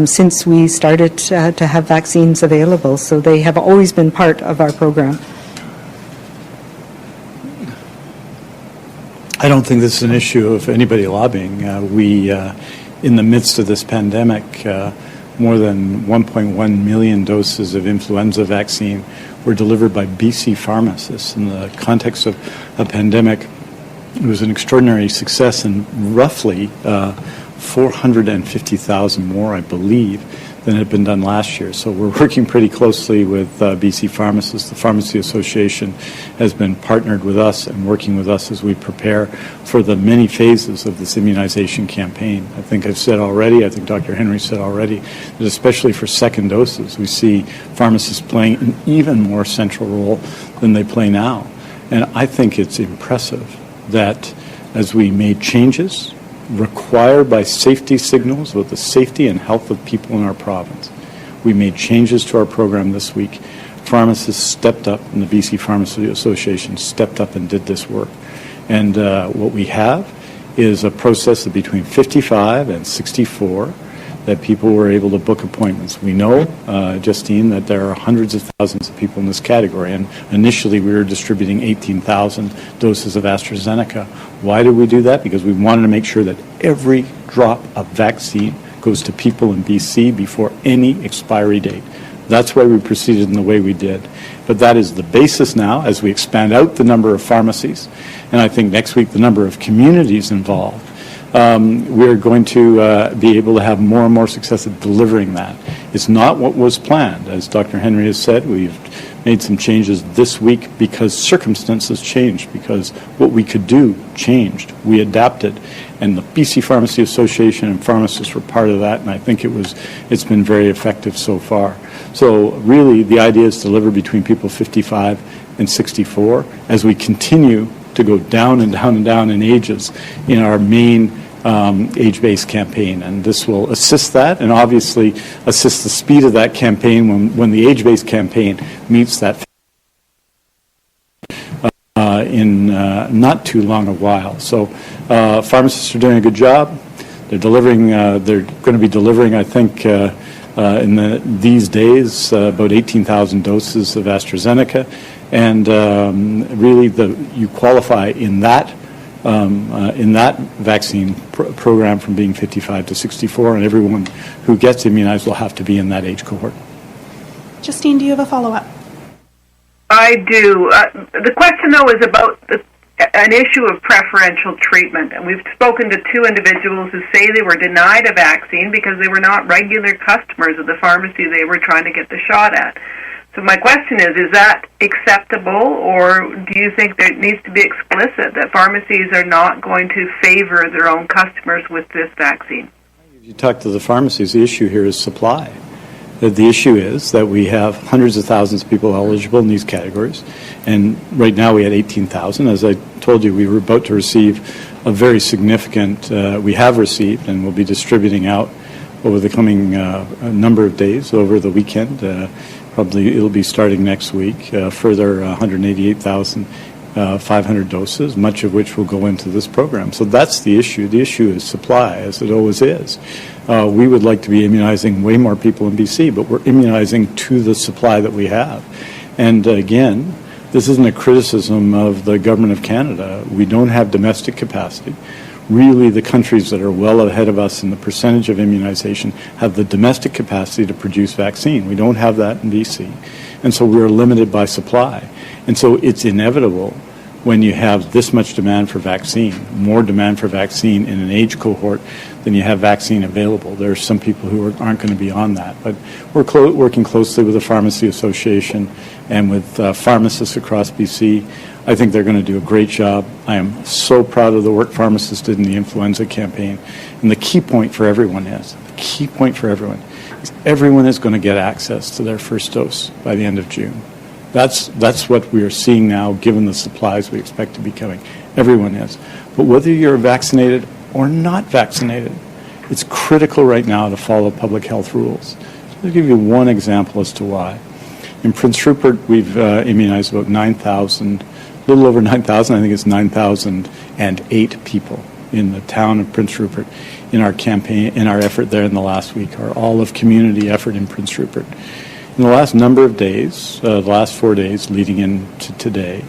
[SPEAKER 3] since we started to have vaccines available. So they have always been part of our program.
[SPEAKER 2] I don't think this is an issue of anybody lobbying. In the midst of this pandemic, more than 1.1 million doses of influenza vaccine were delivered by BC pharmacists. In the context of a pandemic, it was an extraordinary success, and roughly 450,000 more, I believe, than had been done last year. So we're working pretty closely with BC pharmacists. The Pharmacy Association has been partnered with us and working with us as we prepare for the many phases of this immunization campaign. I think I've said already, I think Dr. Henry said already, that especially for second doses, we see pharmacists playing an even more central role than they play now. And I think it's impressive that as we made changes required by safety signals with the safety and health of people in our province, we made changes to our program this week. Pharmacists stepped up, and the BC Pharmacy Association stepped up and did this work. And what we have is a process of between 55 and 64 that people were able to book appointments. We know, Justine, that there are hundreds of thousands of people in this category, and initially we were distributing 18,000 doses of AstraZeneca. Why did we do that? Because we wanted to make sure that every drop of vaccine goes to people in BC before any expiry date. That's why we proceeded in the way we did. But that is the basis now as we expand out the number of pharmacies, and I think next week the number of communities involved. We're going to be able to have more and more success at delivering that. It's not what was planned. As Dr. Henry has said, we've made some changes this week because circumstances changed, because what we could do changed. We adapted, and the BC Pharmacy Association and pharmacists were part of that, and I think it's been very effective so far. So really the idea is to deliver between people 55 and 64 as we continue to go down and down and down in ages in our main age-based campaign, and this will assist that and obviously assist the speed of that campaign when the age-based campaign meets that in not too long a while. So pharmacists are doing a good job. They're delivering. They're going to be delivering, I think, in these days about 18,000 doses of AstraZeneca, and really you qualify in that vaccine program from being 55 to 64, and everyone who gets immunized will have to be in that age cohort.
[SPEAKER 4] Justine, do you have a follow-up?
[SPEAKER 5] I do. The question, though, is about an issue of preferential treatment. And we've spoken to two individuals who say they were denied a vaccine because they were not regular customers of the pharmacy they were trying to get the shot at. So my question is that acceptable, or do you think that it needs to be explicit that pharmacies are not going to favor their own customers with this vaccine?
[SPEAKER 2] If you talk to the pharmacies, the issue here is supply. The issue is that we have hundreds of thousands of people eligible in these categories, and right now we had 18,000. As I told you, we were about to receive a very significant, we have received and will be distributing out over the coming number of days, over the weekend. Probably it'll be starting next week, further 188,500 doses, much of which will go into this program. So that's the issue. The issue is supply, as it always is. We would like to be immunizing way more people in BC, but we're immunizing to the supply that we have. And again, this isn't a criticism of the Government of Canada. We don't have domestic capacity. Really, the countries that are well ahead of us in the percentage of immunization have the domestic capacity to produce vaccine. We don't have that in BC. And so we're limited by supply. And so it's inevitable when you have this much demand for vaccine, more demand for vaccine in an age cohort than you have vaccine available. There are some people who aren't going to be on that, but we're working closely with the Pharmacy Association and with pharmacists across BC. I think they're going to do a great job. I am so proud of the work pharmacists did in the influenza campaign. And the key point for everyone is everyone is going to get access to their first dose by the end of June. That's what we are seeing now, given the supplies we expect to be coming. Everyone is. But whether you're vaccinated or not vaccinated, it's critical right now to follow public health rules. I'll give you one example as to why. In Prince Rupert, we've immunized about 9,000, a little over 9,000, I think it's 9,008 people in the town of Prince Rupert in our campaign, in our effort there in the last week, our all-of community effort in Prince Rupert. In the last number of days, the last 4 days leading into today,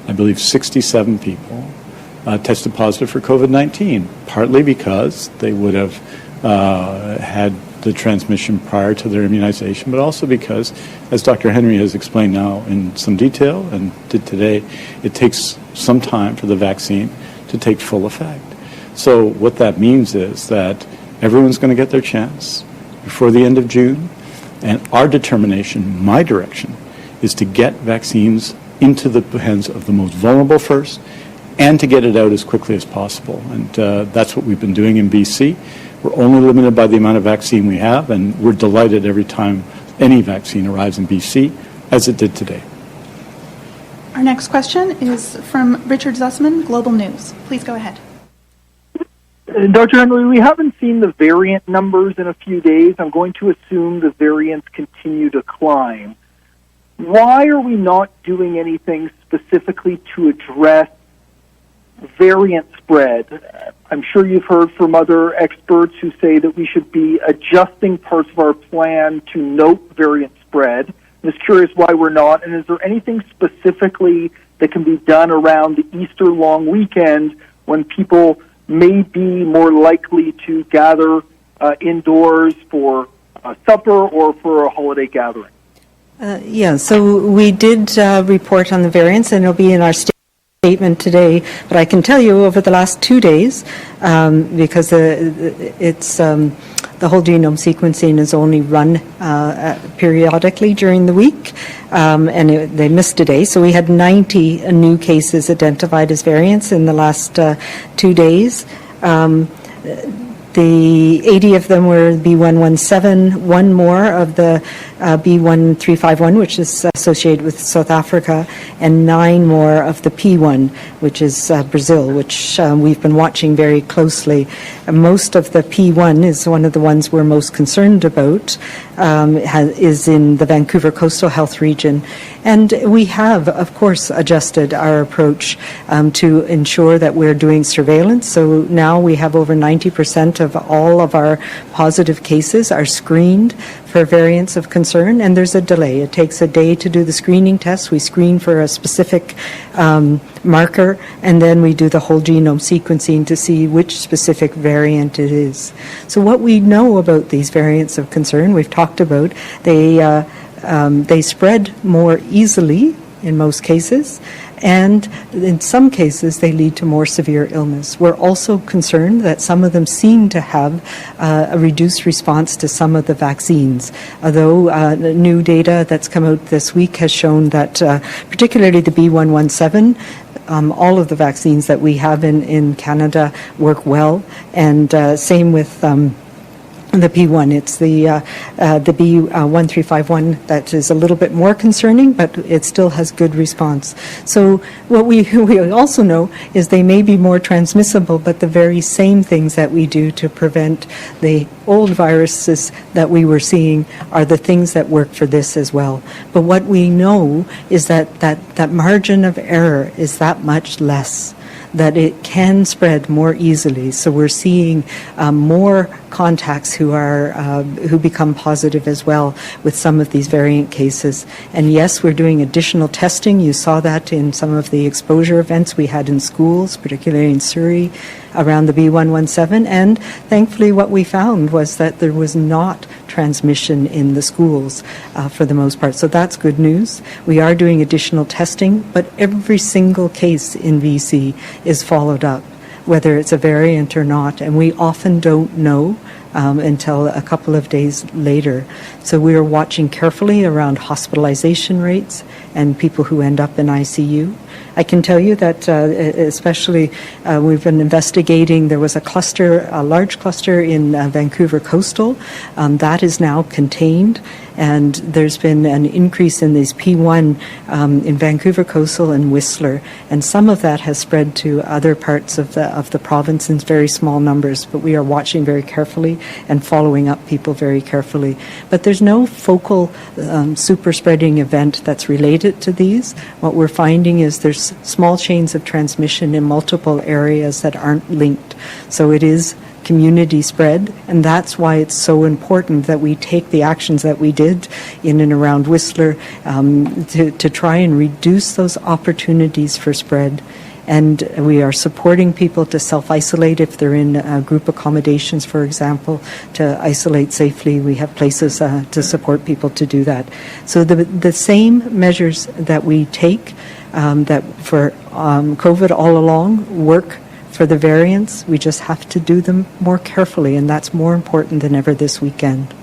[SPEAKER 2] I believe 67 people tested positive for COVID-19, partly because they would have had the transmission prior to their immunization, but also because, as Dr. Henry has explained now in some detail and did today, it takes some time for the vaccine to take full effect. So what that means is that everyone's going to get their chance before the end of June. And our determination, my direction, is to get vaccines into the hands of the most vulnerable first and to get it out as quickly as possible. And that's what we've been doing in BC. We're only limited by the amount of vaccine we have, and we're delighted every time any vaccine arrives in BC, as it did today.
[SPEAKER 4] Our next question is from Richard Zussman, Global News. Please go ahead.
[SPEAKER 6] Dr. Henry, we haven't seen the variant numbers in a few days. I'm going to assume the variants continue to climb. Why are we not doing anything specifically to address variant spread? I'm sure you've heard from other experts who say that we should be adjusting parts of our plan to note variant spread. I'm just curious why we're not, and is there anything specifically that can be done around the Easter long weekend when people may be more likely to gather indoors for supper or for a holiday gathering?
[SPEAKER 3] So we did report on the variants, and it'll be in our statement today. But I can tell you over the last 2 days, because it's the whole genome sequencing is only run periodically during the week, and they missed a day. So we had 90 new cases identified as variants in the last 2 days. The 80 of them were B117, one more of the B1351, which is associated with South Africa, and 9 more of the P1, which is Brazil, which we've been watching very closely. Most of the P1 is one of the ones we're most concerned about, is in the Vancouver Coastal Health Region. And we have, of course, adjusted our approach to ensure that we're doing surveillance. So now we have over 90% of all of our positive cases are screened for variants of concern, and there's a delay. It takes a day to do the screening test. We screen for a specific marker, and then we do the whole genome sequencing to see which specific variant it is. So what we know about these variants of concern, we've talked about, they spread more easily in most cases, and in some cases they lead to more severe illness. We're also concerned that some of them seem to have a reduced response to some of the vaccines, although new data that's come out this week has shown that particularly the B117, all of the vaccines that we have in Canada work well, and same with the P1. It's the B1351 that is a little bit more concerning, but it still has good response. So what we also know is they may be more transmissible, but the very same things that we do to prevent the old viruses that we were seeing are the things that work for this as well. But what we know is that margin of error is that much less, that it can spread more easily. So we're seeing more contacts who become positive as well with some of these variant cases. And yes, we're doing additional testing. You saw that in some of the exposure events we had in schools, particularly in Surrey, around the B117. And thankfully, what we found was that there was not transmission in the schools for the most part. So that's good news. We are doing additional testing, but every single case in BC is followed up, whether it's a variant or not, and we often don't know until a couple of days later. So we are watching carefully around hospitalization rates and people who end up in ICU. I can tell you that especially we've been investigating, there was a large cluster in Vancouver Coastal. That is now contained, and there's been an increase in these P1 in Vancouver Coastal and Whistler, and some of that has spread to other parts of the province in very small numbers, but we are watching very carefully and following up people very carefully. But there's no focal super spreading event that's related to these. What we're finding is there's small chains of transmission in multiple areas that aren't linked. So it is community spread, and that's why it's so important that we take the actions that we did in and around Whistler to try and reduce those opportunities for spread. And we are supporting people to self-isolate if they're in group accommodations, for example, to isolate safely. We have places to support people to do that. So the same measures that we take that for COVID all along work for the variants. We just have to do them more carefully, and that's more important than ever this weekend.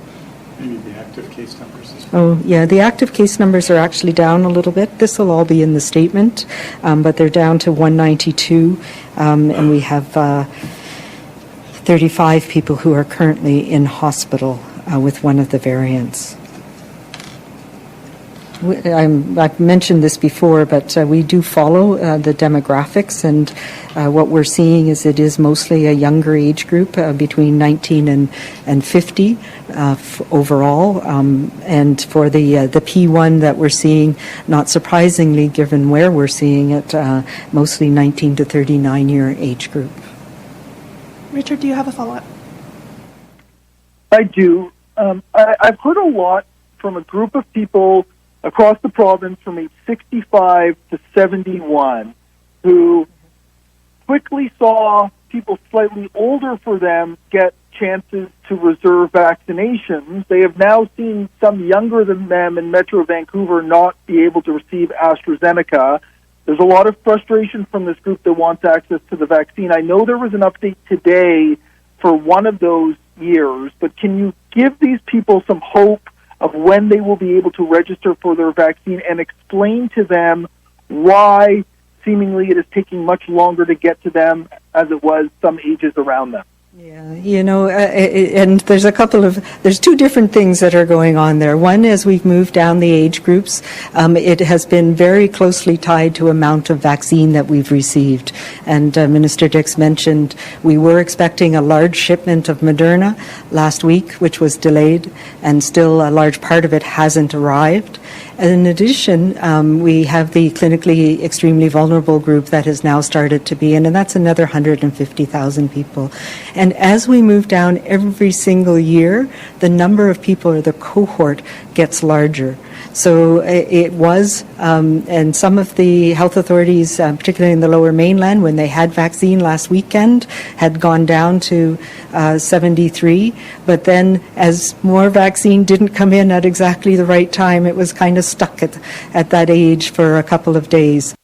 [SPEAKER 2] Maybe the active case numbers as
[SPEAKER 3] Oh,
[SPEAKER 2] well.
[SPEAKER 3] yeah, the active case numbers are actually down a little bit. This will all be in the statement, but they're down to 192, and we have 35 people who are currently in hospital with one of the variants. I've mentioned this before, but we do follow the demographics, and what we're seeing is it is mostly a younger age group between 19 and 50 overall. And for the P1 that we're seeing, not surprisingly, given where we're seeing it, mostly 19 to 39-year age group.
[SPEAKER 4] Richard, do you have a follow-up?
[SPEAKER 6] I do. I've heard a lot from a group of people across the province from age 65 to 71 who quickly saw people slightly older for them get chances to reserve vaccinations. They have now seen some younger than them in Metro Vancouver not be able to receive AstraZeneca. There's a lot of frustration from this group that wants access to the vaccine. I know there was an update today for one of those years, but can you give these people some hope of when they will be able to register for their vaccine and explain to them why seemingly it is taking much longer to get to them as it was some ages around them?
[SPEAKER 3] Yeah, you know, and there's two different things that are going on there. One, as we've moved down the age groups, it has been very closely tied to amount of vaccine that we've received. And Minister Dix mentioned we were expecting a large shipment of Moderna last week, which was delayed, and still a large part of it hasn't arrived. And in addition, we have the clinically extremely vulnerable group that has now started to be in, and that's another 150,000 people. And as we move down every single year, the number of people or the cohort gets larger. So it was, and some of the health authorities, particularly in the Lower Mainland, when they had vaccine last weekend, had gone down to 73. But then as more vaccine didn't come in at exactly the right time, it was kind of stuck at that age for a couple of days.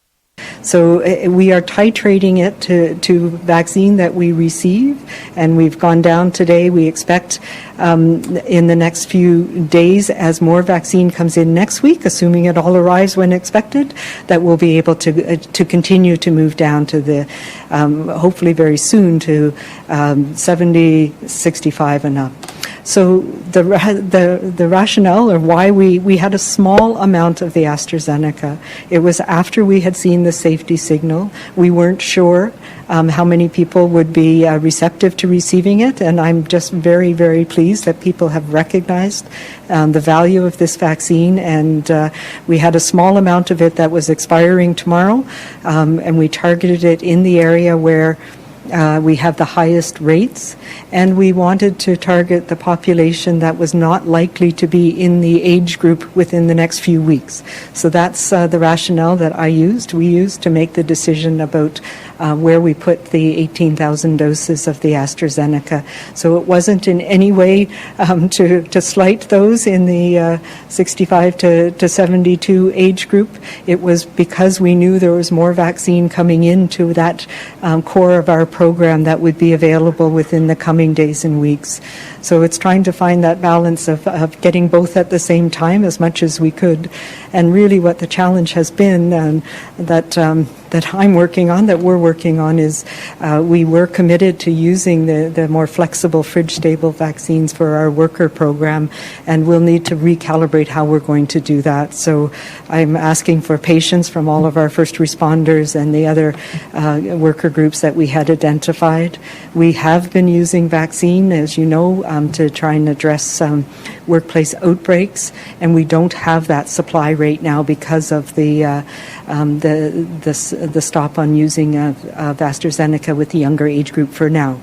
[SPEAKER 3] So we are titrating it to vaccine that we receive, and we've gone down today. We expect in the next few days, as more vaccine comes in next week, assuming it all arrives when expected, that we'll be able to continue to move down to the, hopefully very soon, to 70, 65 and up. So the rationale, or why we had a small amount of the AstraZeneca, it was after we had seen the safety signal. We weren't sure how many people would be receptive to receiving it, and I'm just very, very pleased that people have recognized the value of this vaccine, and we had a small amount of it that was expiring tomorrow, and we targeted it in the area where We have the highest rates, and we wanted to target the population that was not likely to be in the age group within the next few weeks. So that's the rationale that we used to make the decision about where we put the 18,000 doses of the AstraZeneca. So it wasn't in any way to slight those in the 65 to 72 age group. It was because we knew there was more vaccine coming into that core of our program that would be available within the coming days and weeks. So it's trying to find that balance of getting both at the same time as much as we could. And really what the challenge has been that I'm working on, that we're working on, is we were committed to using the more flexible fridge-stable vaccines for our worker program, and we'll need to recalibrate how we're going to do that. So I'm asking for patience from all of our first responders and the other worker groups that we had identified. We have been using vaccine, as you know, to try and address workplace outbreaks, and we don't have that supply right now because of the stop on using of AstraZeneca with the younger age group for now.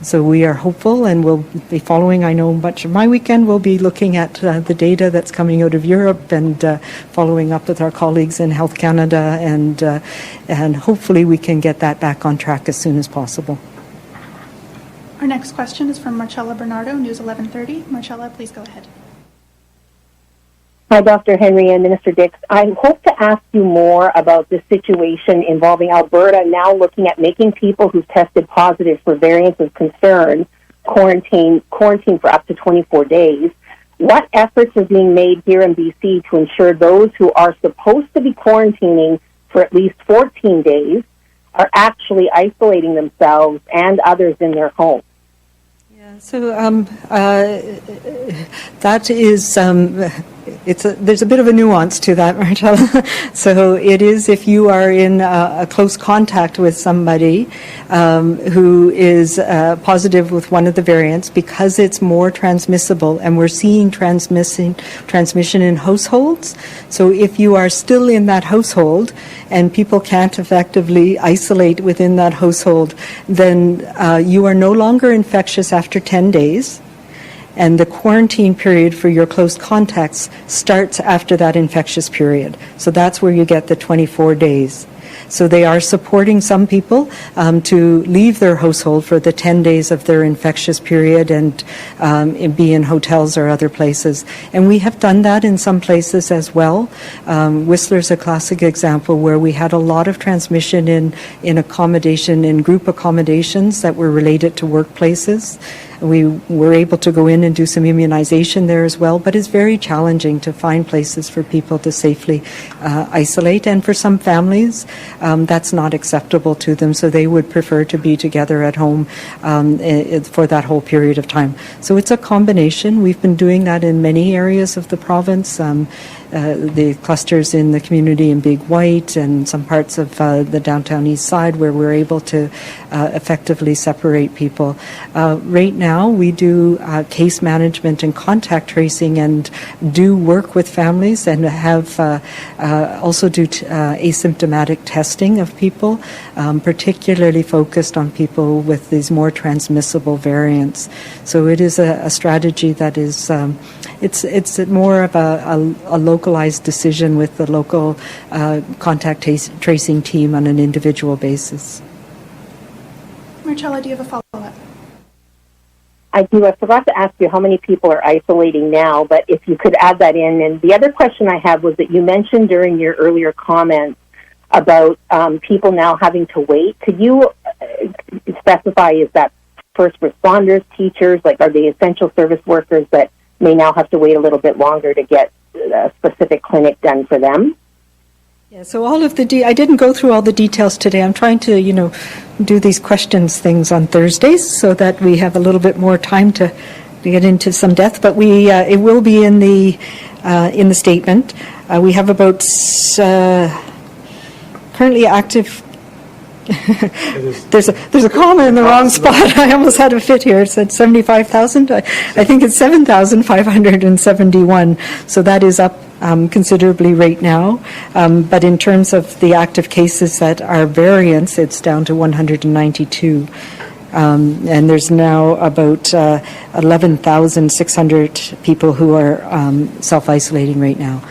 [SPEAKER 3] So we are hopeful, and we'll be following. I know much of my weekend will be looking at the data that's coming out of Europe and following up with our colleagues in Health Canada, and hopefully we can get that back on track as soon as possible.
[SPEAKER 4] Our next question is from Marcella Bernardo, News 1130. Marcella, please go ahead.
[SPEAKER 7] Hi, Dr. Henry and Minister Dix. I hope to ask you more about the situation involving Alberta now looking at making people who've tested positive for variants of concern quarantine for up to 24 days. What efforts are being made here in BC to ensure those who are supposed to be quarantining for at least 14 days are actually isolating themselves and others in their homes?
[SPEAKER 3] So that is, there's a bit of a nuance to that, Marcella. So it is if you are in a close contact with somebody who is positive with one of the variants, because it's more transmissible, and we're seeing transmission in households. So if you are still in that household and people can't effectively isolate within that household, then you are no longer infectious after 10 days, and the quarantine period for your close contacts starts after that infectious period. So that's where you get the 24 days. So they are supporting some people to leave their household for the 10 days of their infectious period and be in hotels or other places. And we have done that in some places as well. Whistler's a classic example where we had a lot of transmission in accommodation, in group accommodations that were related to workplaces. We were able to go in and do some immunization there as well, but it's very challenging to find places for people to safely isolate. And for some families, that's not acceptable to them, so they would prefer to be together at home for that whole period of time. So it's a combination. We've been doing that in many areas of the province. The clusters in the community in Big White and some parts of the downtown east side where we're able to effectively separate people. Right now we do case management and contact tracing and do work with families and have also do asymptomatic testing of people, particularly focused on people with these more transmissible variants. So it is a strategy that is it's more of a localized decision with the local contact tracing team on an individual basis.
[SPEAKER 4] Marcella, do you have a follow-up?
[SPEAKER 7] I do. I forgot to ask you how many people are isolating now, but if you could add that in. And the other question I have was that you mentioned during your earlier comments about people now having to wait. Could you specify, is that first responders, teachers, like are they essential service workers that may now have to wait a little bit longer to get a specific clinic done for them?
[SPEAKER 3] Yeah, so all of I didn't go through all the details today. I'm trying to, do these questions things on Thursdays so that we have a little bit more time to get into some depth. But it will be in the statement. We have about currently active. There's a comma in the wrong spot. I almost had a fit here. It said 75,000. I think it's 7,571. So that is up considerably right now. But in terms of the active cases that are variants, it's down to 192. And there's now about 11,600 people who are self-isolating right now.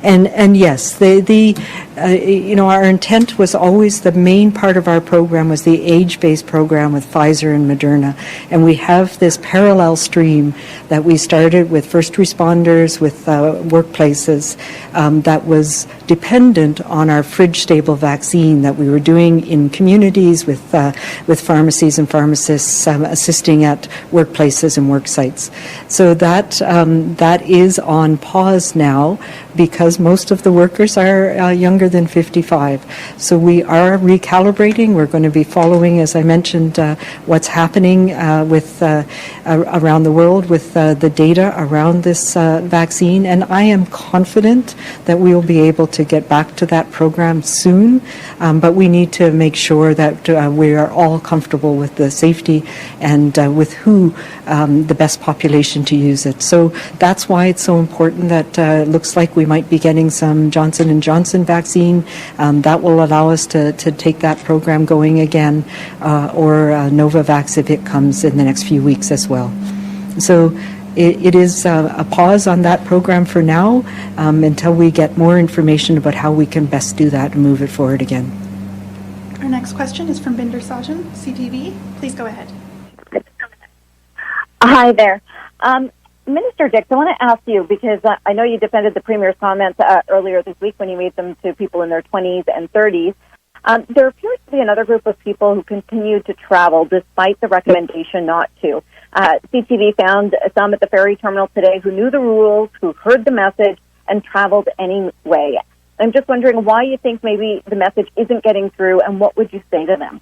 [SPEAKER 3] And yes, our intent was always, the main part of our program was the age-based program with Pfizer and Moderna. And we have this parallel stream that we started with first responders, with workplaces, that was dependent on our fridge-stable vaccine that we were doing in communities with pharmacies and pharmacists assisting at workplaces and work sites. So that is on pause now because most of the workers are younger than 55. So we are recalibrating. We're going to be following, as I mentioned, what's happening with around the world with the data around this vaccine. And I am confident that we will be able to get back to that program soon. But we need to make sure that we are all comfortable with the safety and with who the best population to use it. So that's why it's so important that looks like we might be getting some Johnson & Johnson vaccine. That will allow us to take that program going again, or Novavax if it comes in the next few weeks as well. So it is a pause on that program for now until we get more information about how we can best do that and move it forward again.
[SPEAKER 4] Our next question is from Binder Sajan, CTV. Please go ahead.
[SPEAKER 8] Hi there. Minister Dix, I want to ask you, because I know you defended the Premier's comments earlier this week when you made them to people in their 20s and 30s. There appears to be another group of people who continue to travel despite the recommendation not to. CTV found some at the ferry terminal today who knew the rules, who heard the message, and traveled anyway. I'm just wondering why you think maybe the message isn't getting through, and what would you say to them?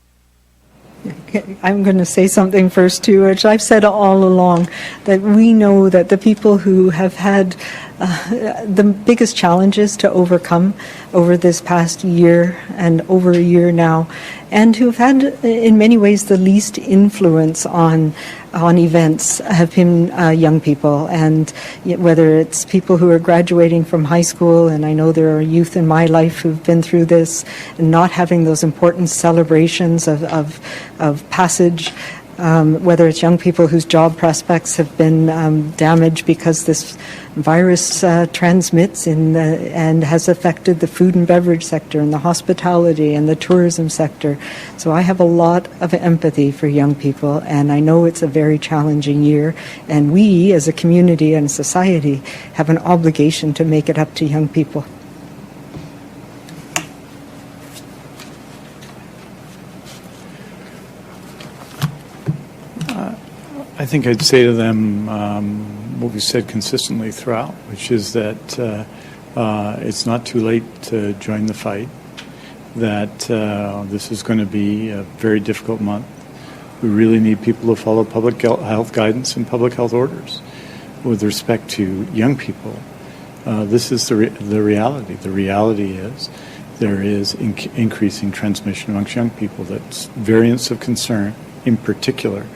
[SPEAKER 3] I'm going to say something first, too, which I've said all along, that we know that the people who have had the biggest challenges to overcome over this past year and over a year now, and who have had, in many ways, the least influence on events have been young people, and whether it's people who are graduating from high school, and I know there are youth in my life who've been through this, and not having those important celebrations of passage, whether it's young people whose job prospects have been damaged because this virus transmits and has affected the food and beverage sector and the hospitality and the tourism sector. So I have a lot of empathy for young people, and I know it's a very challenging year, and we as a community and society have an obligation to make it up to young people.
[SPEAKER 2] I think I'd say to them what we said consistently throughout, which is that it's not too late to join the fight, that this is going to be a very difficult month. We really need people to follow public health guidance and public health orders. With respect to young people, this is the reality. The reality is there is increasing transmission amongst young people. That's variants of concern, in particular.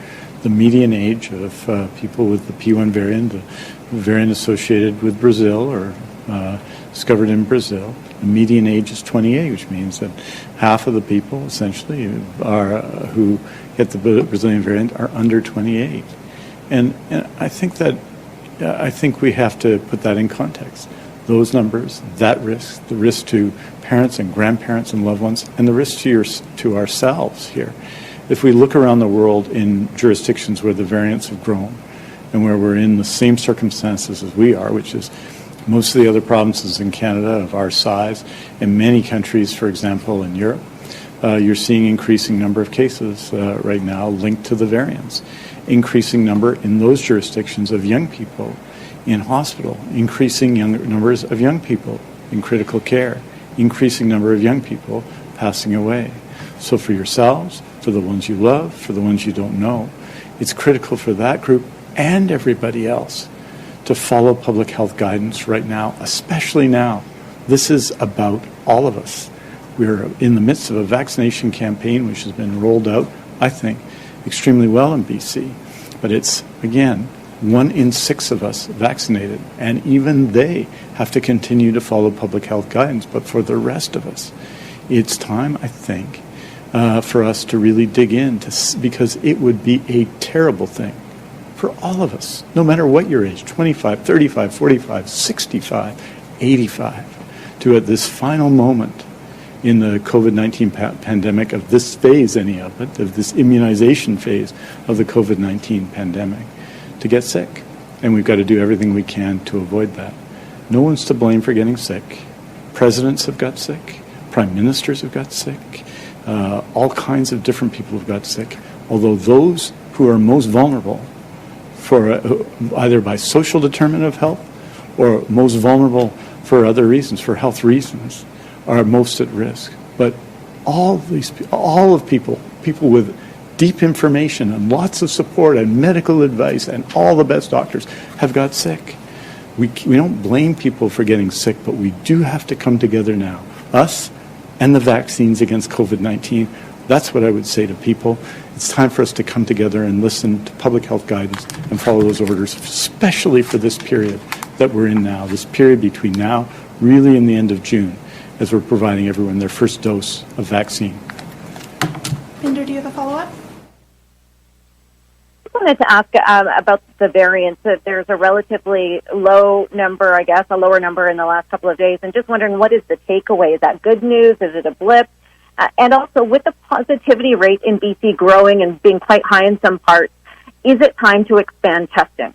[SPEAKER 2] The median age of people with the P1 variant, the variant associated with Brazil or discovered in Brazil, the median age is 28, which means that half of the people essentially who get the Brazilian variant are under 28. And I think we have to put that in context. Those numbers, that risk, the risk to parents and grandparents and loved ones, and the risk to ourselves here. If we look around the world in jurisdictions where the variants have grown and where we're in the same circumstances as we are, which is most of the other provinces in Canada of our size, in many countries, for example, in Europe, you're seeing increasing number of cases right now linked to the variants. Increasing number in those jurisdictions of young people in hospital, increasing numbers of young people in critical care, increasing number of young people passing away. So for yourselves, for the ones you love, for the ones you don't know, it's critical for that group and everybody else to follow public health guidance right now, especially now. This is about all of us. We're in the midst of a vaccination campaign which has been rolled out, I think, extremely well in BC. But it's, again, 1 in 6 of us vaccinated, and even they have to continue to follow public health guidance. But for the rest of us, it's time, I think, for us to really dig in, because it would be a terrible thing for all of us, no matter what your age, 25, 35, 45, 65, 85, to at this final moment in the COVID-19 pandemic, of this phase, of this immunization phase of the COVID-19 pandemic, to get sick. And we've got to do everything we can to avoid that. No one's to blame for getting sick. Presidents have got sick. Prime ministers have got sick. All kinds of different people have got sick. Although those who are most vulnerable, for either by social determinant of health or most vulnerable for other reasons, for health reasons, are most at risk. But all of people with deep information and lots of support and medical advice and all the best doctors have got sick. We don't blame people for getting sick, but we do have to come together now. Us and the vaccines against COVID-19, that's what I would say to people. It's time for us to come together and listen to public health guidance and follow those orders, especially for this period that we're in now, this period between now, really, and the end of June, as we're providing everyone their first dose of vaccine.
[SPEAKER 4] Binder, do you have a follow-up?
[SPEAKER 8] I wanted to ask about the variants. There's a relatively low number, I guess, a lower number in the last couple of days, and just wondering, what is the takeaway? Is that good news? Is it a blip? And also, with the positivity rate in BC growing and being quite high in some parts, is it time to expand testing?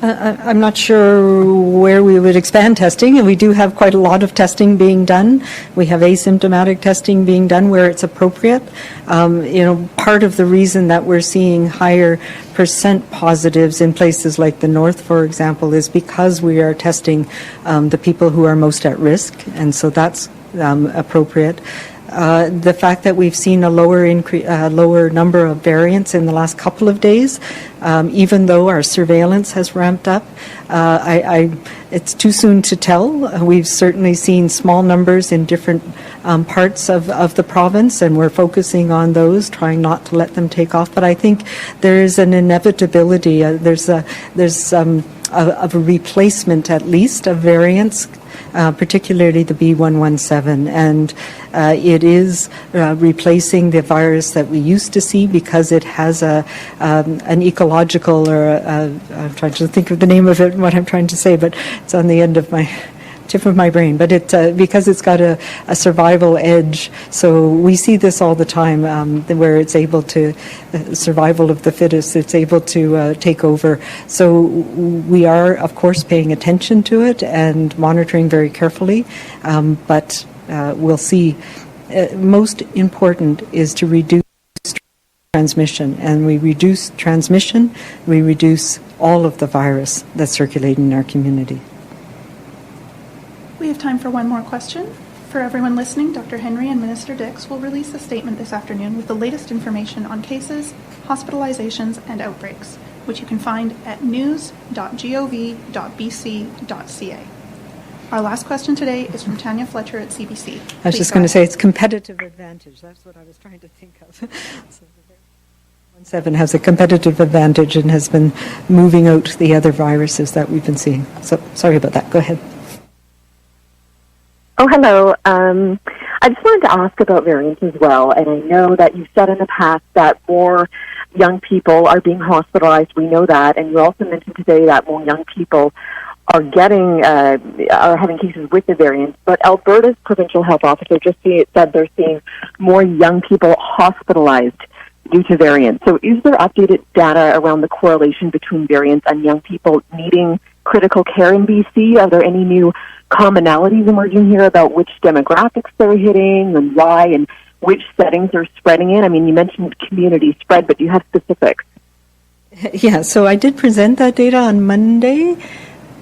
[SPEAKER 3] I'm not sure where we would expand testing, and we do have quite a lot of testing being done. We have asymptomatic testing being done where it's appropriate. Part of the reason that we're seeing higher percent positives in places like the North, for example, is because we are testing the people who are most at risk, and so that's appropriate. The fact that we've seen a lower number of variants in the last couple of days, even though our surveillance has ramped up, it's too soon to tell. We've certainly seen small numbers in different parts of the province, and we're focusing on those, trying not to let them take off. But I think there is an inevitability. There's a replacement, at least, of variants, particularly the B117, and it is replacing the virus that we used to see because it has an ecological, I'm trying to think of the name of it and what I'm trying to say, but it's on the end of my tip of my brain, but because it's got a survival edge. So we see this all the time, where it's able to, survival of the fittest, it's able to take over. So we are, of course, paying attention to it and monitoring very carefully, but we'll see. Most important is to reduce transmission, and we reduce transmission, we reduce all of the virus that's circulating in our community.
[SPEAKER 4] We have time for one more question. For everyone listening, Dr. Henry and Minister Dix will release a statement this afternoon with the latest information on cases, hospitalizations, and outbreaks, which you can find at news.gov.bc.ca. Our last question today is from Tanya Fletcher at CBC.
[SPEAKER 3] I was just going to say it's competitive advantage. That's what I was trying to think of. So 17 has a competitive advantage and has been moving out the other viruses that we've been seeing. So sorry about that. Go ahead.
[SPEAKER 7] Oh, hello. I just wanted to ask about variants as well, and I know that you've said in the past that more young people are being hospitalized. We know that, and you also mentioned today that more young people are having cases with the variants. But Alberta's provincial health officer just said they're seeing more young people hospitalized due to variants. So, is there updated data around the correlation between variants and young people needing critical care in BC? Are there any new commonalities emerging here about which demographics they're hitting and why, and which settings they're spreading in? I mean, you mentioned community spread, but do you have specifics?
[SPEAKER 3] Yeah, so I did present that data on Monday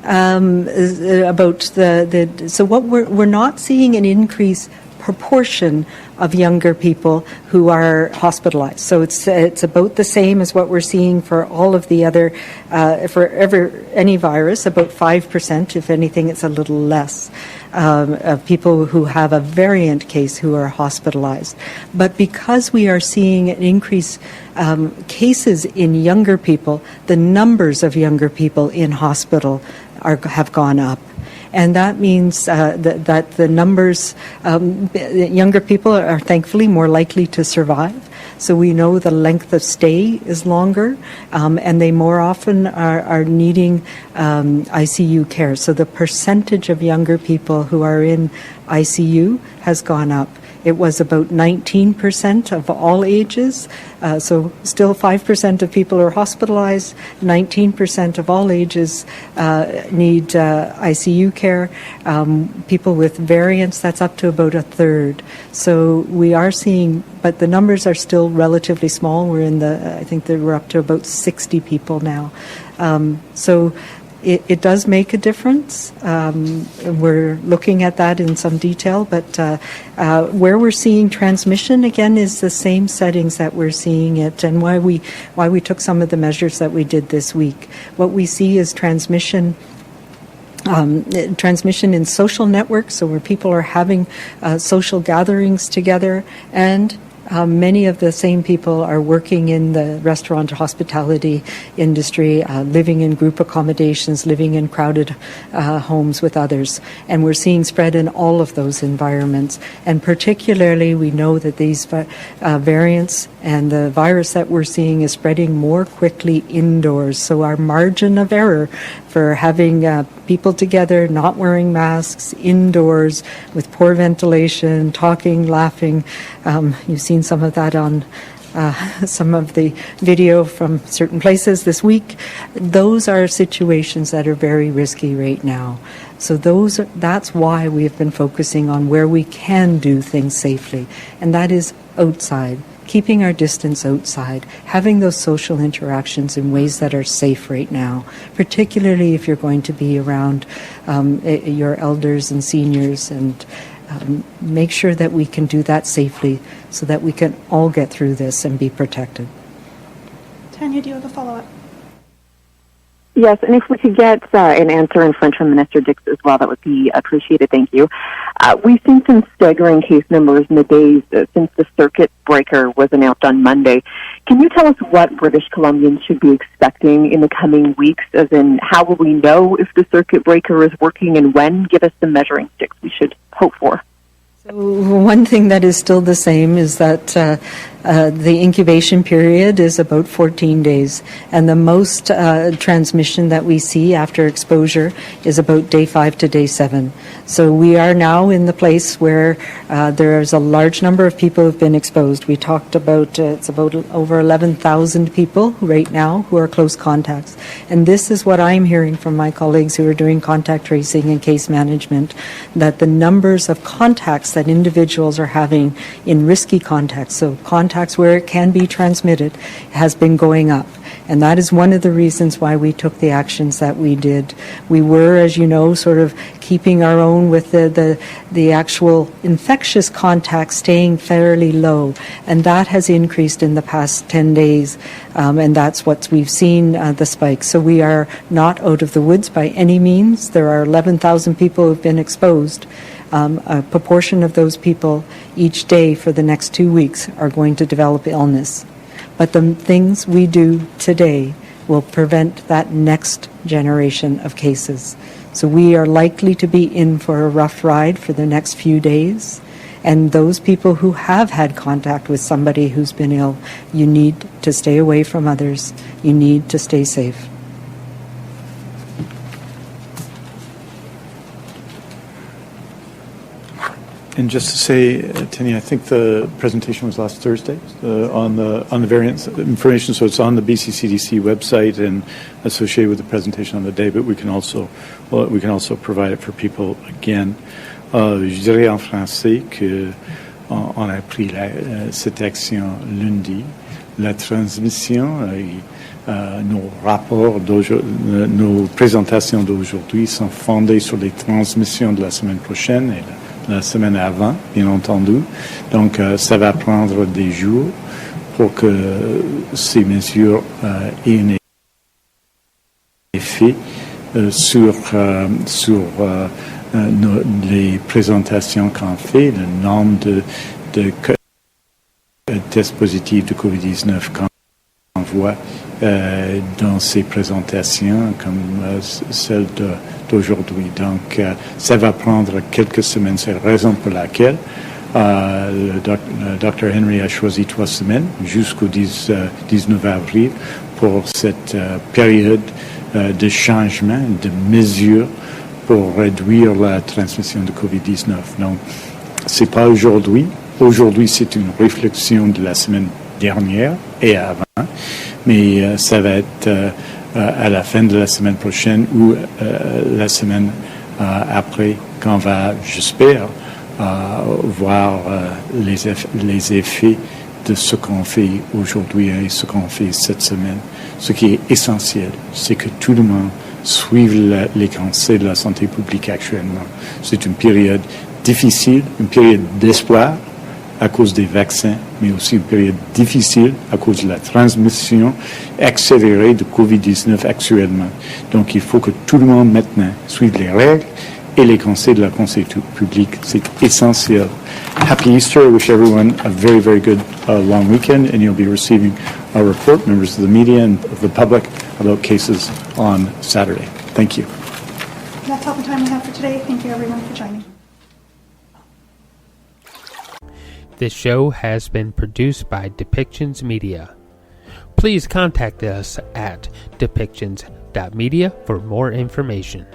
[SPEAKER 3] about so what we're not seeing an increase proportion of younger people who are hospitalized. So it's about the same as what we're seeing for all of the other, any virus, about 5%. If anything, it's a little less of people who have a variant case who are hospitalized. But because we are seeing an increase cases in younger people, the numbers of younger people in hospital have gone up. And that means that the numbers, younger people are thankfully more likely to survive. So we know the length of stay is longer, and they more often are needing ICU care. So the percentage of younger people who are in ICU has gone up. It was about 19% of all ages, so still 5% of people are hospitalized, 19% of all ages need ICU care. People with variants, that's up to about a third. So we are seeing, but the numbers are still relatively small. I think that we're up to about 60 people now. So it does make a difference. We're looking at that in some detail, but where we're seeing transmission, again, is the same settings that we're seeing it, and why we took some of the measures that we did this week. What we see is transmission in social networks, so where people are having social gatherings together, and many of the same people are working in the restaurant hospitality industry, living in group accommodations, living in crowded homes with others. And we're seeing spread in all of those environments. And particularly, we know that these variants and the virus that we're seeing is spreading more quickly indoors. So our margin of error for having people together, not wearing masks, indoors, with poor ventilation, talking, laughing. You've seen some of that on some of the video from certain places this week. Those are situations that are very risky right now. So that's why we've been focusing on where we can do things safely, and that is outside. Keeping our distance outside, having those social interactions in ways that are safe right now, particularly if you're going to be around your elders and seniors, and make sure that we can do that safely so that we can all get through this and be protected.
[SPEAKER 4] Tanya, do you have a follow-up?
[SPEAKER 7] Yes, and if we could get an answer in French from Minister Dix as well, that would be appreciated. Thank you. We've seen some staggering case numbers in the days since the circuit breaker was announced on Monday. Can you tell us what British Columbians should be expecting in the coming weeks, as in how will we know if the circuit breaker is working and when? Give us the measuring sticks we should hope for.
[SPEAKER 3] So one thing that is still the same is that the incubation period is about 14 days, and the most transmission that we see after exposure is about day 5 to day 7. So we are now in the place where there's a large number of people who have been exposed. We talked about it's about over 11,000 people right now who are close contacts, and this is what I'm hearing from my colleagues who are doing contact tracing and case management, that the numbers of contacts that individuals are having in risky contacts, so contacts where it can be transmitted, has been going up. And that is one of the reasons why we took the actions that we did. We were, as you know, sort of keeping our own with the actual infectious contacts staying fairly low. And that has increased in the past 10 days. And that's what we've seen, the spike. So we are not out of the woods by any means. There are 11,000 people who have been exposed. A proportion of those people each day for the next 2 weeks are going to develop illness. But the things we do today will prevent that next generation of cases. So we are likely to be in for a rough ride for the next few days. And those people who have had contact with somebody who's been ill, you need to stay away from others. You need to stay safe.
[SPEAKER 2] And just to say, Tanya, I think the presentation was last Thursday on the variants information. So it's on the BC CDC website and associated with the presentation on the day. But we can also provide it for people again. Je dirais en français que on a pris cette action lundi. La transmission, nos rapports nos présentations d'aujourd'hui sont fondées sur les transmissions de la semaine prochaine et la semaine avant, bien entendu. Donc, ça va prendre des jours pour que ces mesures aient un effet sur les présentations qu'on fait, le nombre de tests positifs de COVID-19 qu'on voit dans ces présentations comme celle d'aujourd'hui. Donc, ça va prendre quelques semaines. C'est la raison pour laquelle le Dr. Henry a choisi 3 semaines jusqu'au 19 avril pour cette période de changement, de mesures pour réduire la transmission de COVID-19. Donc, c'est pas aujourd'hui. Aujourd'hui, c'est une réflexion de la semaine dernière et avant, mais ça va être à la fin de la semaine prochaine ou la semaine après qu'on va, j'espère, voir les effets de ce qu'on fait aujourd'hui et ce qu'on fait cette semaine. Ce qui est essentiel, c'est que tout le monde suive les conseils de la santé publique actuellement. C'est une période difficile, une période d'espoir à cause des vaccins, mais aussi une période difficile à cause de la transmission accélérée de COVID-19 actuellement. Donc, il faut que tout le monde maintenant suive les règles et les conseils de la santé publique. C'est essentiel. Happy Easter. I wish everyone a very, very good long weekend, and you'll be receiving a report, members of the media and of the public, about cases on Saturday. Thank you.
[SPEAKER 4] That's all the time we have for today. Thank you, everyone, for joining.
[SPEAKER 1] This show has been produced by Depictions Media. Please contact us at depictions.media for more information.